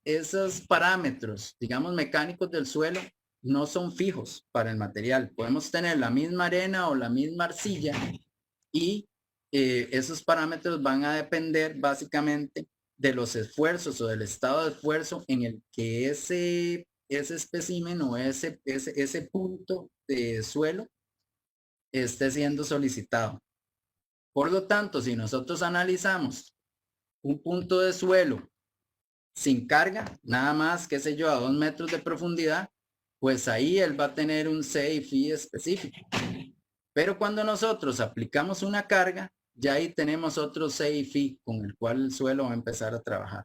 parámetros, digamos mecánicos del suelo, no son fijos para el material. Podemos tener la misma arena o la misma arcilla y esos parámetros van a depender básicamente de los esfuerzos o del estado de esfuerzo en el que ese espécimen o ese punto de suelo esté siendo solicitado. Por lo tanto, si nosotros analizamos un punto de suelo sin carga, nada más, qué sé yo, a 2 metros de profundidad, pues ahí él va a tener un C y Φ específico. Pero cuando nosotros aplicamos una carga, ya ahí tenemos otro C y Φ con el cual el suelo va a empezar a trabajar.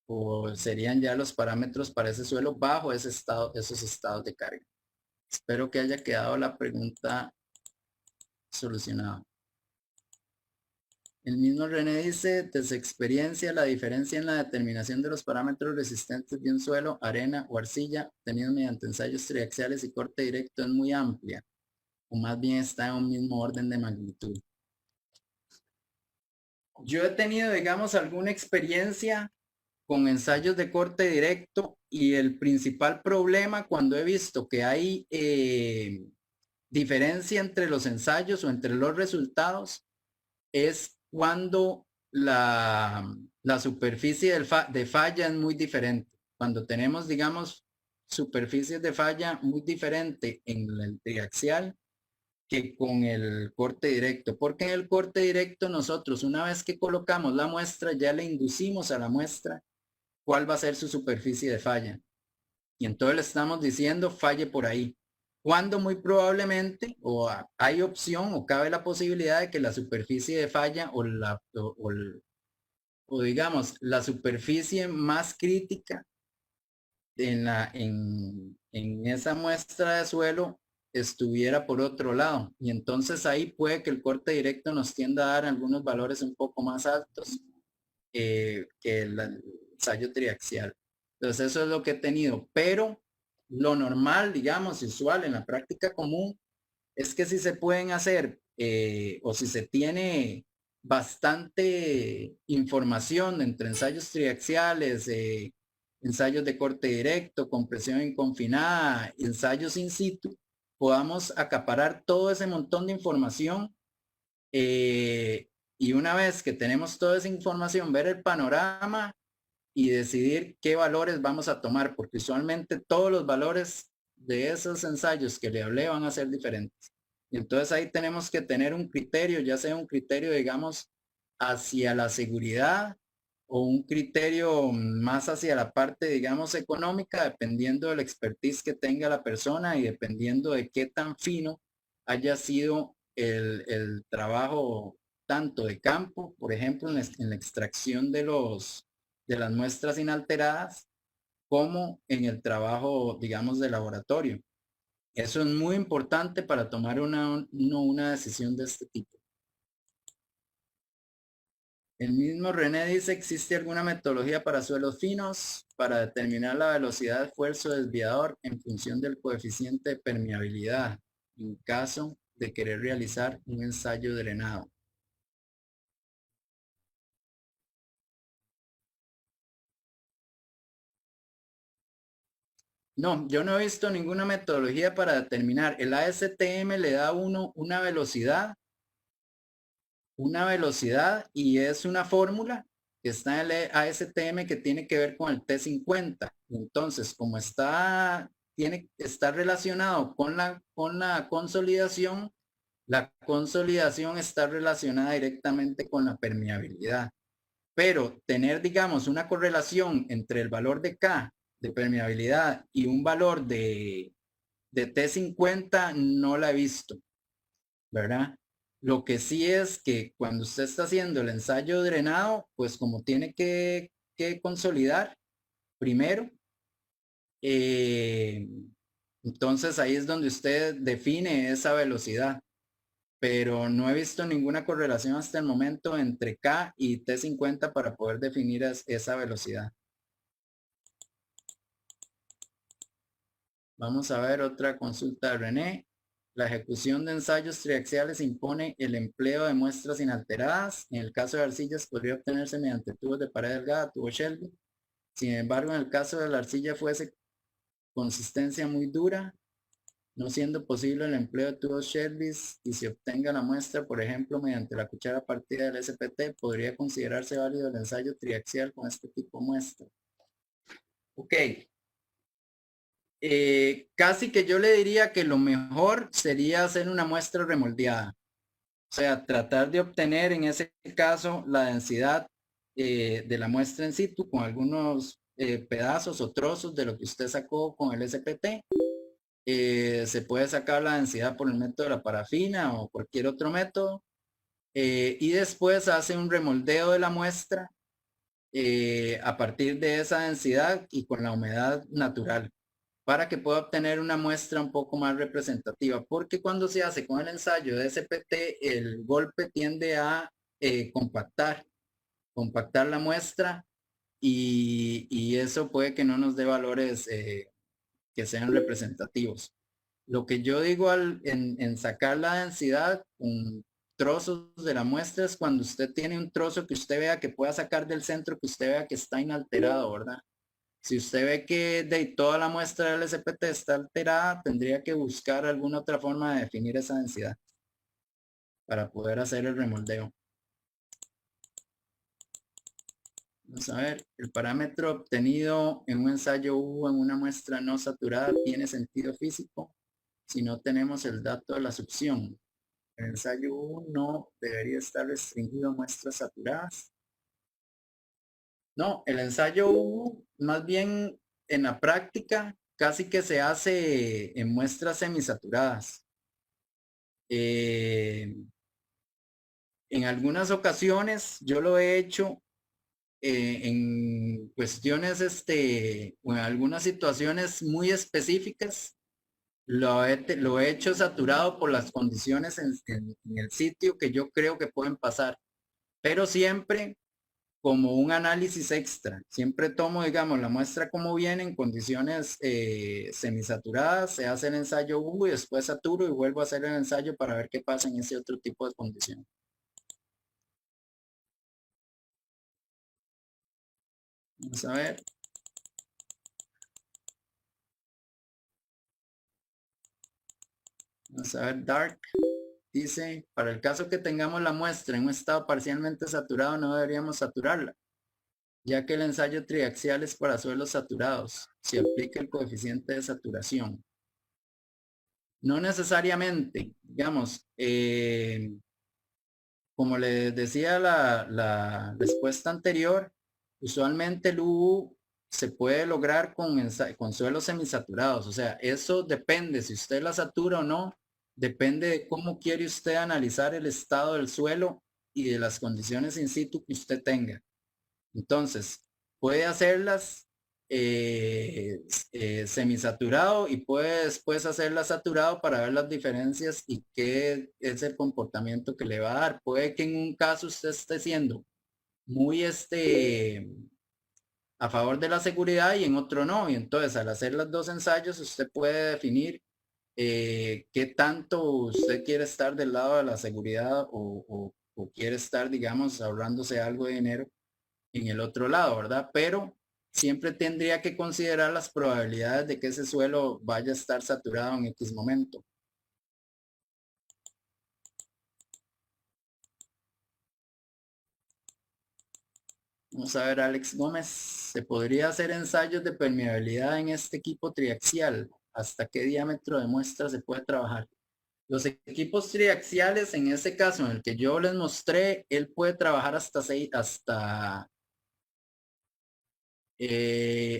O serían ya los parámetros para ese suelo bajo esos estados de carga. Espero que haya quedado la pregunta solucionada. El mismo René dice, desde experiencia, la diferencia en la determinación de los parámetros resistentes de un suelo, arena o arcilla, tenido mediante ensayos triaxiales y corte directo, es muy amplia, o más bien está en un mismo orden de magnitud. Yo he tenido, digamos, alguna experiencia con ensayos de corte directo, y el principal problema cuando he visto que hay diferencia entre los ensayos o entre los resultados es cuando la superficie de falla es muy diferente. Cuando tenemos, digamos, superficies de falla muy diferente en el triaxial que con el corte directo, porque en el corte directo nosotros una vez que colocamos la muestra ya le inducimos a la muestra cuál va a ser su superficie de falla. Y entonces le estamos diciendo falle por ahí. Cuando muy probablemente hay opción o cabe la posibilidad de que la superficie de falla o digamos la superficie más crítica en esa muestra de suelo estuviera por otro lado. Y entonces ahí puede que el corte directo nos tienda a dar algunos valores un poco más altos que el ensayo triaxial. Entonces eso es lo que he tenido, pero lo normal, digamos, usual en la práctica común, es que si se pueden hacer o si se tiene bastante información entre ensayos triaxiales, ensayos de corte directo, compresión inconfinada, ensayos in situ, podamos acaparar todo ese montón de información y una vez que tenemos toda esa información, ver el panorama y decidir qué valores vamos a tomar, porque usualmente todos los valores de esos ensayos que le hablé van a ser diferentes. Y entonces ahí tenemos que tener un criterio, ya sea un criterio, digamos, hacia la seguridad o un criterio más hacia la parte, digamos, económica, dependiendo del expertise que tenga la persona y dependiendo de qué tan fino haya sido el trabajo tanto de campo, por ejemplo, en la extracción de las muestras inalteradas, como en el trabajo, digamos, de laboratorio. Eso es muy importante para tomar una decisión de este tipo. El mismo René dice, ¿existe alguna metodología para suelos finos para determinar la velocidad de esfuerzo desviador en función del coeficiente de permeabilidad en caso de querer realizar un ensayo drenado? No, yo no he visto ninguna metodología para determinar. El ASTM le da a uno una velocidad y es una fórmula que está en el ASTM que tiene que ver con el T50. Entonces, como está relacionado con la consolidación, la consolidación está relacionada directamente con la permeabilidad. Pero tener, digamos, una correlación entre el valor de K de permeabilidad y un valor de T50 no la he visto, ¿verdad? Lo que sí es que cuando usted está haciendo el ensayo drenado, pues como tiene que consolidar primero, eh, entonces ahí es donde usted define esa velocidad, pero no he visto ninguna correlación hasta el momento entre K y T50 para poder definir esa velocidad. Vamos a ver otra consulta de René. La ejecución de ensayos triaxiales impone el empleo de muestras inalteradas. En el caso de arcillas podría obtenerse mediante tubos de pared delgada, tubo Shelby. Sin embargo, en el caso de la arcilla fuese consistencia muy dura, no siendo posible el empleo de tubos Shelby y se obtenga la muestra, por ejemplo, mediante la cuchara partida del SPT, podría considerarse válido el ensayo triaxial con este tipo de muestra. Ok, casi que yo le diría que lo mejor sería hacer una muestra remoldeada. O sea, tratar de obtener en ese caso la densidad de la muestra en situ con algunos pedazos o trozos de lo que usted sacó con el SPT. Se puede sacar la densidad por el método de la parafina o cualquier otro método. Y después hace un remoldeo de la muestra a partir de esa densidad y con la humedad natural, para que pueda obtener una muestra un poco más representativa, porque cuando se hace con el ensayo de SPT, el golpe tiende a compactar la muestra y eso puede que no nos dé valores que sean representativos. Lo que yo digo en sacar la densidad trozos de la muestra es cuando usted tiene un trozo que usted vea que pueda sacar del centro, que usted vea que está inalterado, ¿verdad? Si usted ve que de toda la muestra del SPT está alterada, tendría que buscar alguna otra forma de definir esa densidad para poder hacer el remoldeo. Vamos a ver, el parámetro obtenido en un ensayo U en una muestra no saturada tiene sentido físico si no tenemos el dato de la succión. El ensayo U no debería estar restringido a muestras saturadas. No, el ensayo U más bien en la práctica casi que se hace en muestras semisaturadas. En algunas ocasiones yo lo he hecho en cuestiones, o en algunas situaciones muy específicas, lo he hecho saturado por las condiciones en el sitio que yo creo que pueden pasar, pero siempre como un análisis extra. Siempre tomo, digamos, la muestra como viene en condiciones semisaturadas, se hace el ensayo U y después saturo y vuelvo a hacer el ensayo para ver qué pasa en ese otro tipo de condición. Vamos a ver. Vamos a ver, Dark. Dice, para el caso que tengamos la muestra en un estado parcialmente saturado, no deberíamos saturarla, ya que el ensayo triaxial es para suelos saturados, si aplica el coeficiente de saturación. No necesariamente, digamos, como les decía la respuesta anterior, usualmente el UU se puede lograr con suelos semisaturados. O sea, eso depende, si usted la satura o no, depende de cómo quiere usted analizar el estado del suelo y de las condiciones in situ que usted tenga. Entonces, puede hacerlas semisaturado y puede después hacerla saturado para ver las diferencias y qué es el comportamiento que le va a dar. Puede que en un caso usted esté siendo muy a favor de la seguridad y en otro no. Y entonces al hacer los dos ensayos usted puede definir qué tanto usted quiere estar del lado de la seguridad o quiere estar, digamos, ahorrándose algo de dinero en el otro lado, ¿verdad? Pero siempre tendría que considerar las probabilidades de que ese suelo vaya a estar saturado en X momento. Vamos a ver, Alex Gómez, ¿se podría hacer ensayos de permeabilidad en este equipo triaxial? ¿Hasta qué diámetro de muestra se puede trabajar? Los equipos triaxiales, en ese caso en el que yo les mostré, él puede trabajar hasta 6,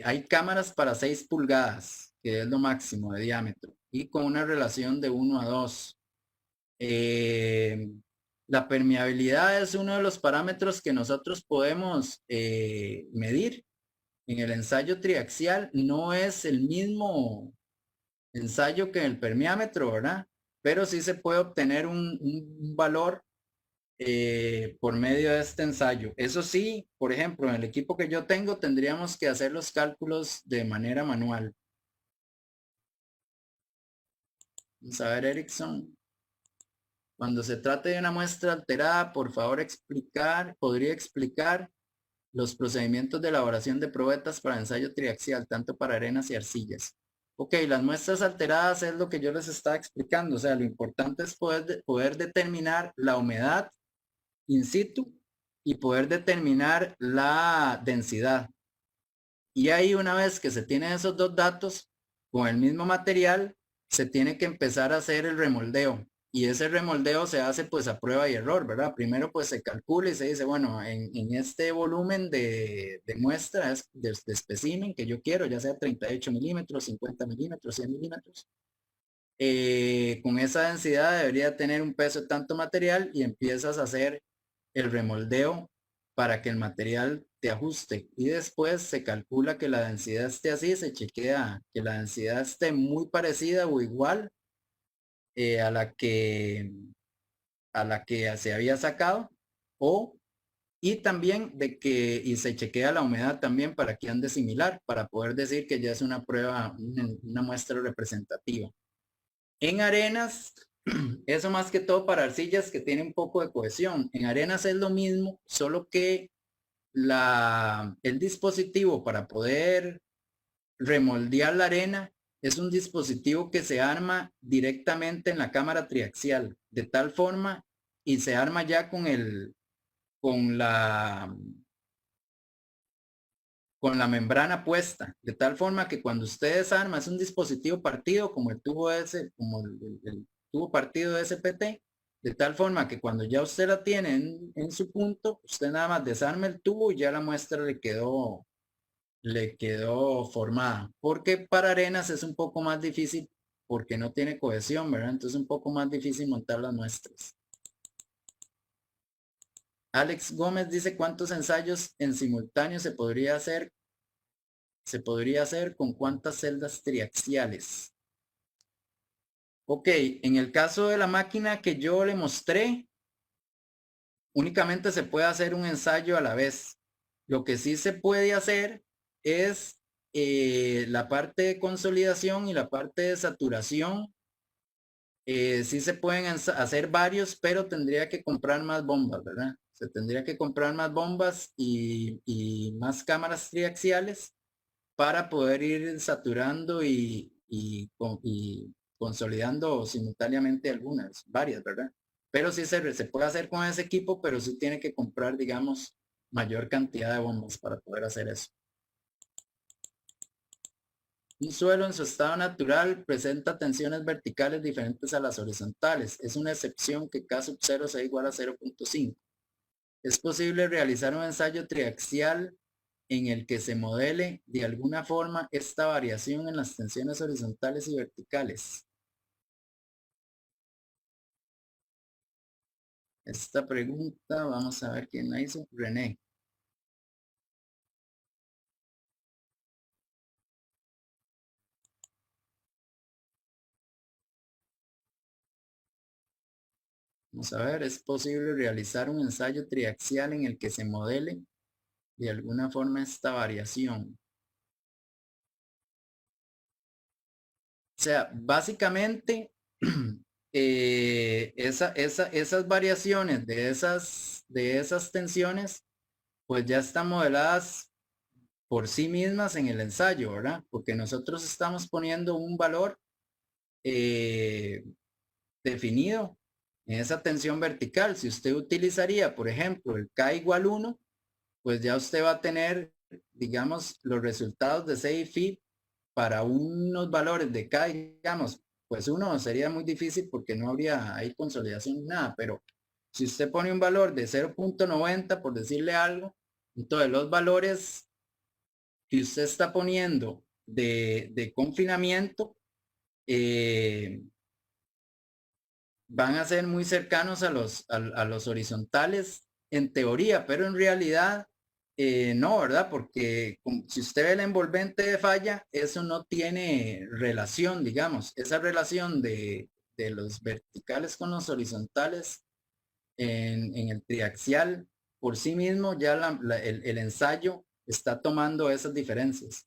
hay cámaras para 6 pulgadas, que es lo máximo de diámetro, y con una relación de 1 a 2. La permeabilidad es uno de los parámetros que nosotros podemos medir. En el ensayo triaxial no es el mismo ensayo que el permeámetro, ¿verdad? Pero sí se puede obtener un valor por medio de este ensayo. Eso sí, por ejemplo, en el equipo que yo tengo tendríamos que hacer los cálculos de manera manual. Vamos a ver, Erickson. Cuando se trate de una muestra alterada, por favor podría explicar los procedimientos de elaboración de probetas para ensayo triaxial, tanto para arenas y arcillas. Ok, las muestras alteradas es lo que yo les estaba explicando. O sea, lo importante es poder determinar la humedad in situ y poder determinar la densidad. Y ahí una vez que se tienen esos dos datos, con el mismo material, se tiene que empezar a hacer el remoldeo. Y ese remoldeo se hace pues a prueba y error, ¿verdad? Primero pues se calcula y se dice, bueno, en este volumen de muestra de espécimen que yo quiero, ya sea 38 milímetros, 50 milímetros, 100 milímetros, con esa densidad debería tener un peso de tanto material y empiezas a hacer el remoldeo para que el material te ajuste y después se calcula que la densidad esté así, se chequea que la densidad esté muy parecida o igual a la que se había sacado o y también de que y se chequea la humedad también para que ande similar para poder decir que ya es una prueba, una muestra representativa. En arenas Eso más que todo para arcillas que tienen un poco de cohesión. En arenas es lo mismo, solo que el dispositivo para poder remoldear la arena es un dispositivo que se arma directamente en la cámara triaxial, de tal forma, y se arma ya con la, con la membrana puesta, de tal forma que cuando usted desarma es un dispositivo partido como el tubo ese, como el tubo partido de SPT, de tal forma que cuando ya usted la tiene en su punto, usted nada más desarma el tubo y ya la muestra le quedó formada. Porque para arenas es un poco más difícil porque no tiene cohesión, ¿verdad? Entonces es un poco más difícil montar las muestras. Alex Gómez dice cuántos ensayos en simultáneo se podría hacer. Se podría hacer con cuántas celdas triaxiales. Ok, en el caso de la máquina que yo le mostré, únicamente se puede hacer un ensayo a la vez. Lo que sí se puede hacer es la parte de consolidación y la parte de saturación. Sí se pueden hacer varios, pero tendría que comprar más bombas, ¿verdad? Se tendría que comprar más bombas y más cámaras triaxiales para poder ir saturando y consolidando simultáneamente algunas, varias, ¿verdad? Pero sí se puede hacer con ese equipo, pero sí tiene que comprar, digamos, mayor cantidad de bombas para poder hacer eso. Un suelo en su estado natural presenta tensiones verticales diferentes a las horizontales. Es una excepción que K sub 0 sea igual a 0.5. Es posible realizar un ensayo triaxial en el que se modele de alguna forma esta variación en las tensiones horizontales y verticales. Esta pregunta, vamos a ver quién la hizo. René. Vamos a ver, ¿es posible realizar un ensayo triaxial en el que se modele de alguna forma esta variación? O sea, básicamente, esas variaciones de esas tensiones, pues ya están modeladas por sí mismas en el ensayo, ¿verdad? Porque nosotros estamos poniendo un valor eh, definido en esa tensión vertical. Si usted utilizaría, por ejemplo, el K igual 1, pues ya usted va a tener, digamos, los resultados de C y Phi para unos valores de K, digamos, pues uno sería muy difícil porque no habría ahí consolidación ni nada, pero si usted pone un valor de 0.90, por decirle algo, entonces los valores que usted está poniendo de confinamiento eh, van a ser muy cercanos a los horizontales en teoría, pero en realidad no, ¿verdad? Porque si usted ve el envolvente de falla, eso no tiene relación, digamos. Esa relación de los verticales con los horizontales en el triaxial por sí mismo, ya el ensayo está tomando esas diferencias.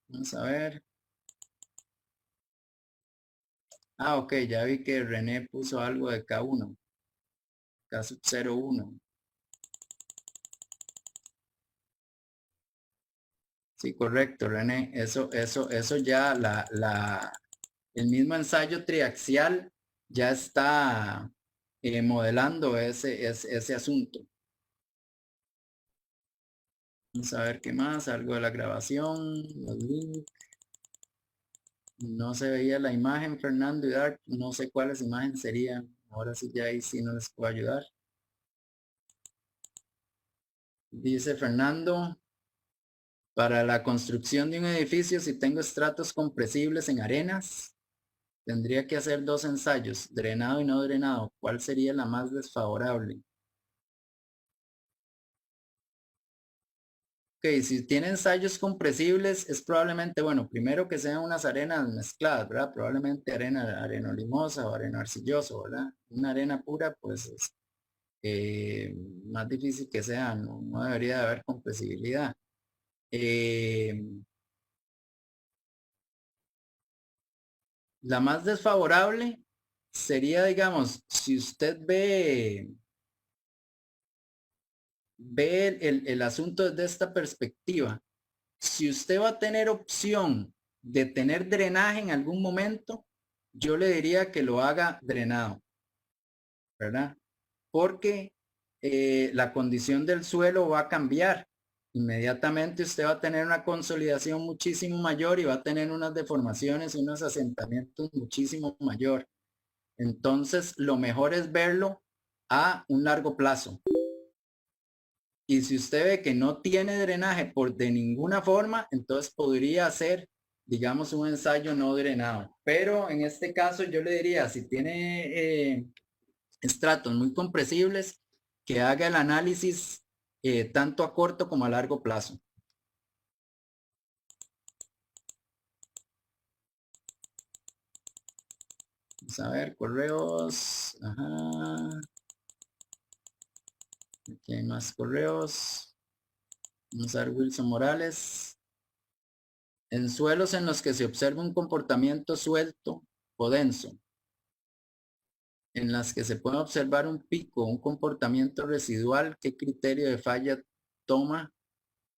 Vamos a ver. Ah, ok, ya vi que René puso algo de K1, K sub 01. Sí, correcto, René. Eso ya el mismo ensayo triaxial ya está modelando ese asunto. Vamos a ver qué más, algo de la grabación, los links. No se veía la imagen, Fernando y Dark. No sé cuáles imágenes serían. Ahora sí, ya ahí sí no les puedo ayudar. Dice Fernando, para la construcción de un edificio, si tengo estratos compresibles en arenas, tendría que hacer dos ensayos, drenado y no drenado. ¿Cuál sería la más desfavorable? Ok, si tiene ensayos compresibles, es probablemente, bueno, primero que sean unas arenas mezcladas, ¿verdad? Probablemente arena arenolimosa o arena arcilloso, ¿verdad? Una arena pura, pues es más difícil que sea, no debería de haber compresibilidad. Eh, La más desfavorable sería, digamos, si usted ve el asunto desde esta perspectiva, si usted va a tener opción de tener drenaje en algún momento, yo le diría que lo haga drenado, ¿verdad? Porque la condición del suelo va a cambiar. Inmediatamente usted va a tener una consolidación muchísimo mayor y va a tener unas deformaciones y unos asentamientos muchísimo mayor. Entonces, lo mejor es verlo a un largo plazo. Y si usted ve que no tiene drenaje por de ninguna forma, entonces podría hacer, digamos, un ensayo no drenado. Pero en este caso yo le diría, si tiene estratos muy compresibles, que haga el análisis tanto a corto como a largo plazo. Vamos a ver, correos. Ajá. Aquí hay más correos. Vamos a ver, Wilson Morales. En suelos en los que se observa un comportamiento suelto o denso, en las que se puede observar un pico, un comportamiento residual, ¿qué criterio de falla toma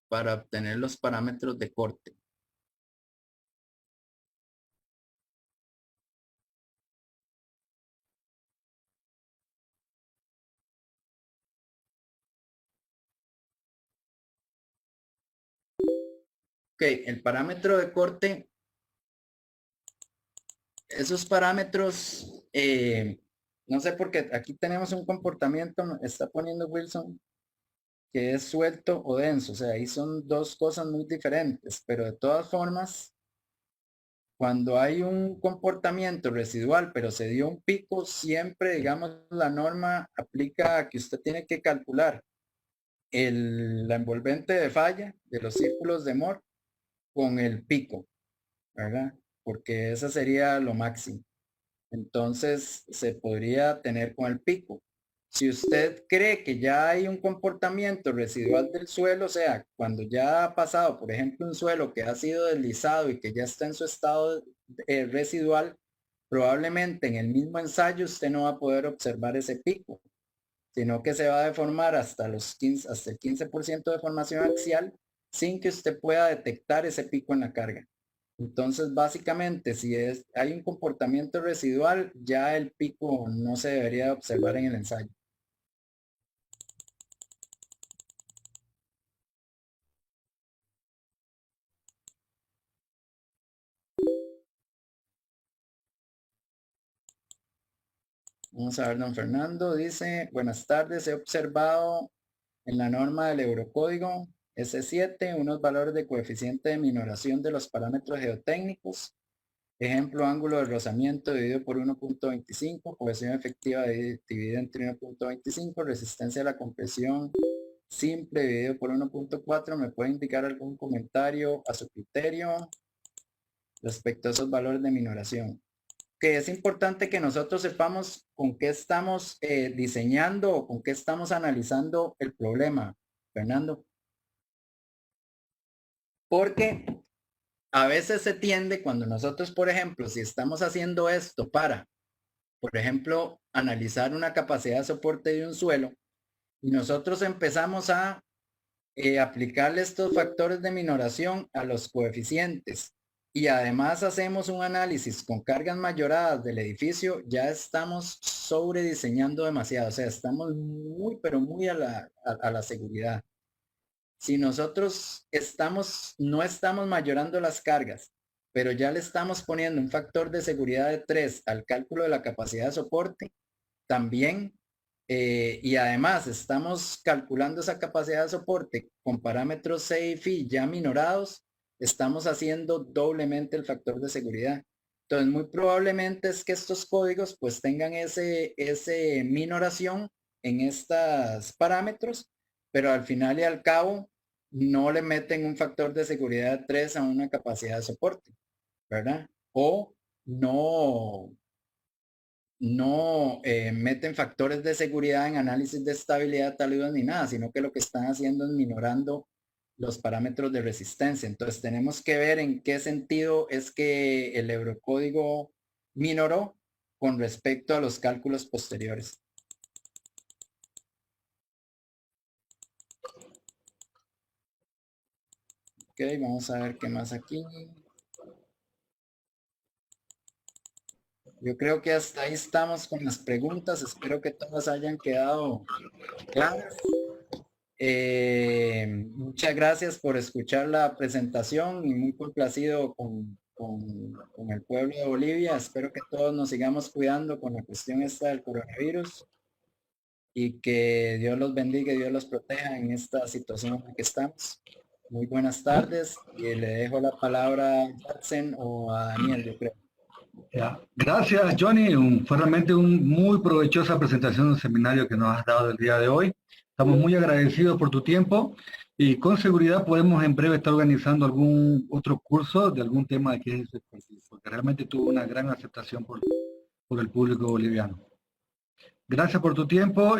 para obtener los parámetros de corte? Ok, el parámetro de corte, esos parámetros, no sé por qué aquí tenemos un comportamiento, está poniendo Wilson, que es suelto o denso, o sea, ahí son dos cosas muy diferentes, pero de todas formas, cuando hay un comportamiento residual, pero se dio un pico, siempre, digamos, la norma aplica que usted tiene que calcular la envolvente de falla de los círculos de Moore con el pico, ¿verdad? Porque esa sería lo máximo. Entonces se podría tener con el pico. Si usted cree que ya hay un comportamiento residual del suelo, o sea, cuando ya ha pasado, por ejemplo, un suelo que ha sido deslizado y que ya está en su estado residual, probablemente en el mismo ensayo usted no va a poder observar ese pico, sino que se va a deformar hasta el 15% de formación axial sin que usted pueda detectar ese pico en la carga. Entonces, básicamente, si hay un comportamiento residual, ya el pico no se debería observar en el ensayo. Vamos a ver, don Fernando dice, buenas tardes, he observado en la norma del Eurocódigo S7 unos valores de coeficiente de minoración de los parámetros geotécnicos. Ejemplo, ángulo de rozamiento dividido por 1.25, cohesión efectiva dividida entre 1.25, resistencia a la compresión simple dividido por 1.4. ¿Me puede indicar algún comentario a su criterio respecto a esos valores de minoración? Que es importante que nosotros sepamos con qué estamos diseñando o con qué estamos analizando el problema, Fernando. Porque a veces se tiende cuando nosotros, por ejemplo, si estamos haciendo esto para, por ejemplo, analizar una capacidad de soporte de un suelo y nosotros empezamos a aplicarle estos factores de minoración a los coeficientes y además hacemos un análisis con cargas mayoradas del edificio, ya estamos sobrediseñando demasiado, o sea, estamos muy, pero muy a la seguridad. Si nosotros no estamos mayorando las cargas, pero ya le estamos poniendo un factor de seguridad de 3 al cálculo de la capacidad de soporte, también, y además estamos calculando esa capacidad de soporte con parámetros C y Phi ya minorados, estamos haciendo doblemente el factor de seguridad. Entonces, muy probablemente es que estos códigos pues tengan ese minoración en estos parámetros, pero al final y al cabo no le meten un factor de seguridad 3 a una capacidad de soporte, ¿verdad? O no meten factores de seguridad en análisis de estabilidad tal ni nada, sino que lo que están haciendo es minorando los parámetros de resistencia. Entonces tenemos que ver en qué sentido es que el Eurocódigo minoró con respecto a los cálculos posteriores. Ok, vamos a ver qué más aquí. Yo creo que hasta ahí estamos con las preguntas. Espero que todas hayan quedado claras. Muchas gracias por escuchar la presentación y muy complacido con el pueblo de Bolivia. Espero que todos nos sigamos cuidando con la cuestión esta del coronavirus y que Dios los bendiga y Dios los proteja en esta situación en la que estamos. Muy buenas tardes y le dejo la palabra a Jackson o a Daniel, yo creo. Ya. Gracias, Johnny. Fue realmente una muy provechosa presentación del seminario que nos has dado el día de hoy. Estamos muy agradecidos por tu tiempo y con seguridad podemos en breve estar organizando algún otro curso de algún tema de que es porque realmente tuvo una gran aceptación por el público boliviano. Gracias por tu tiempo.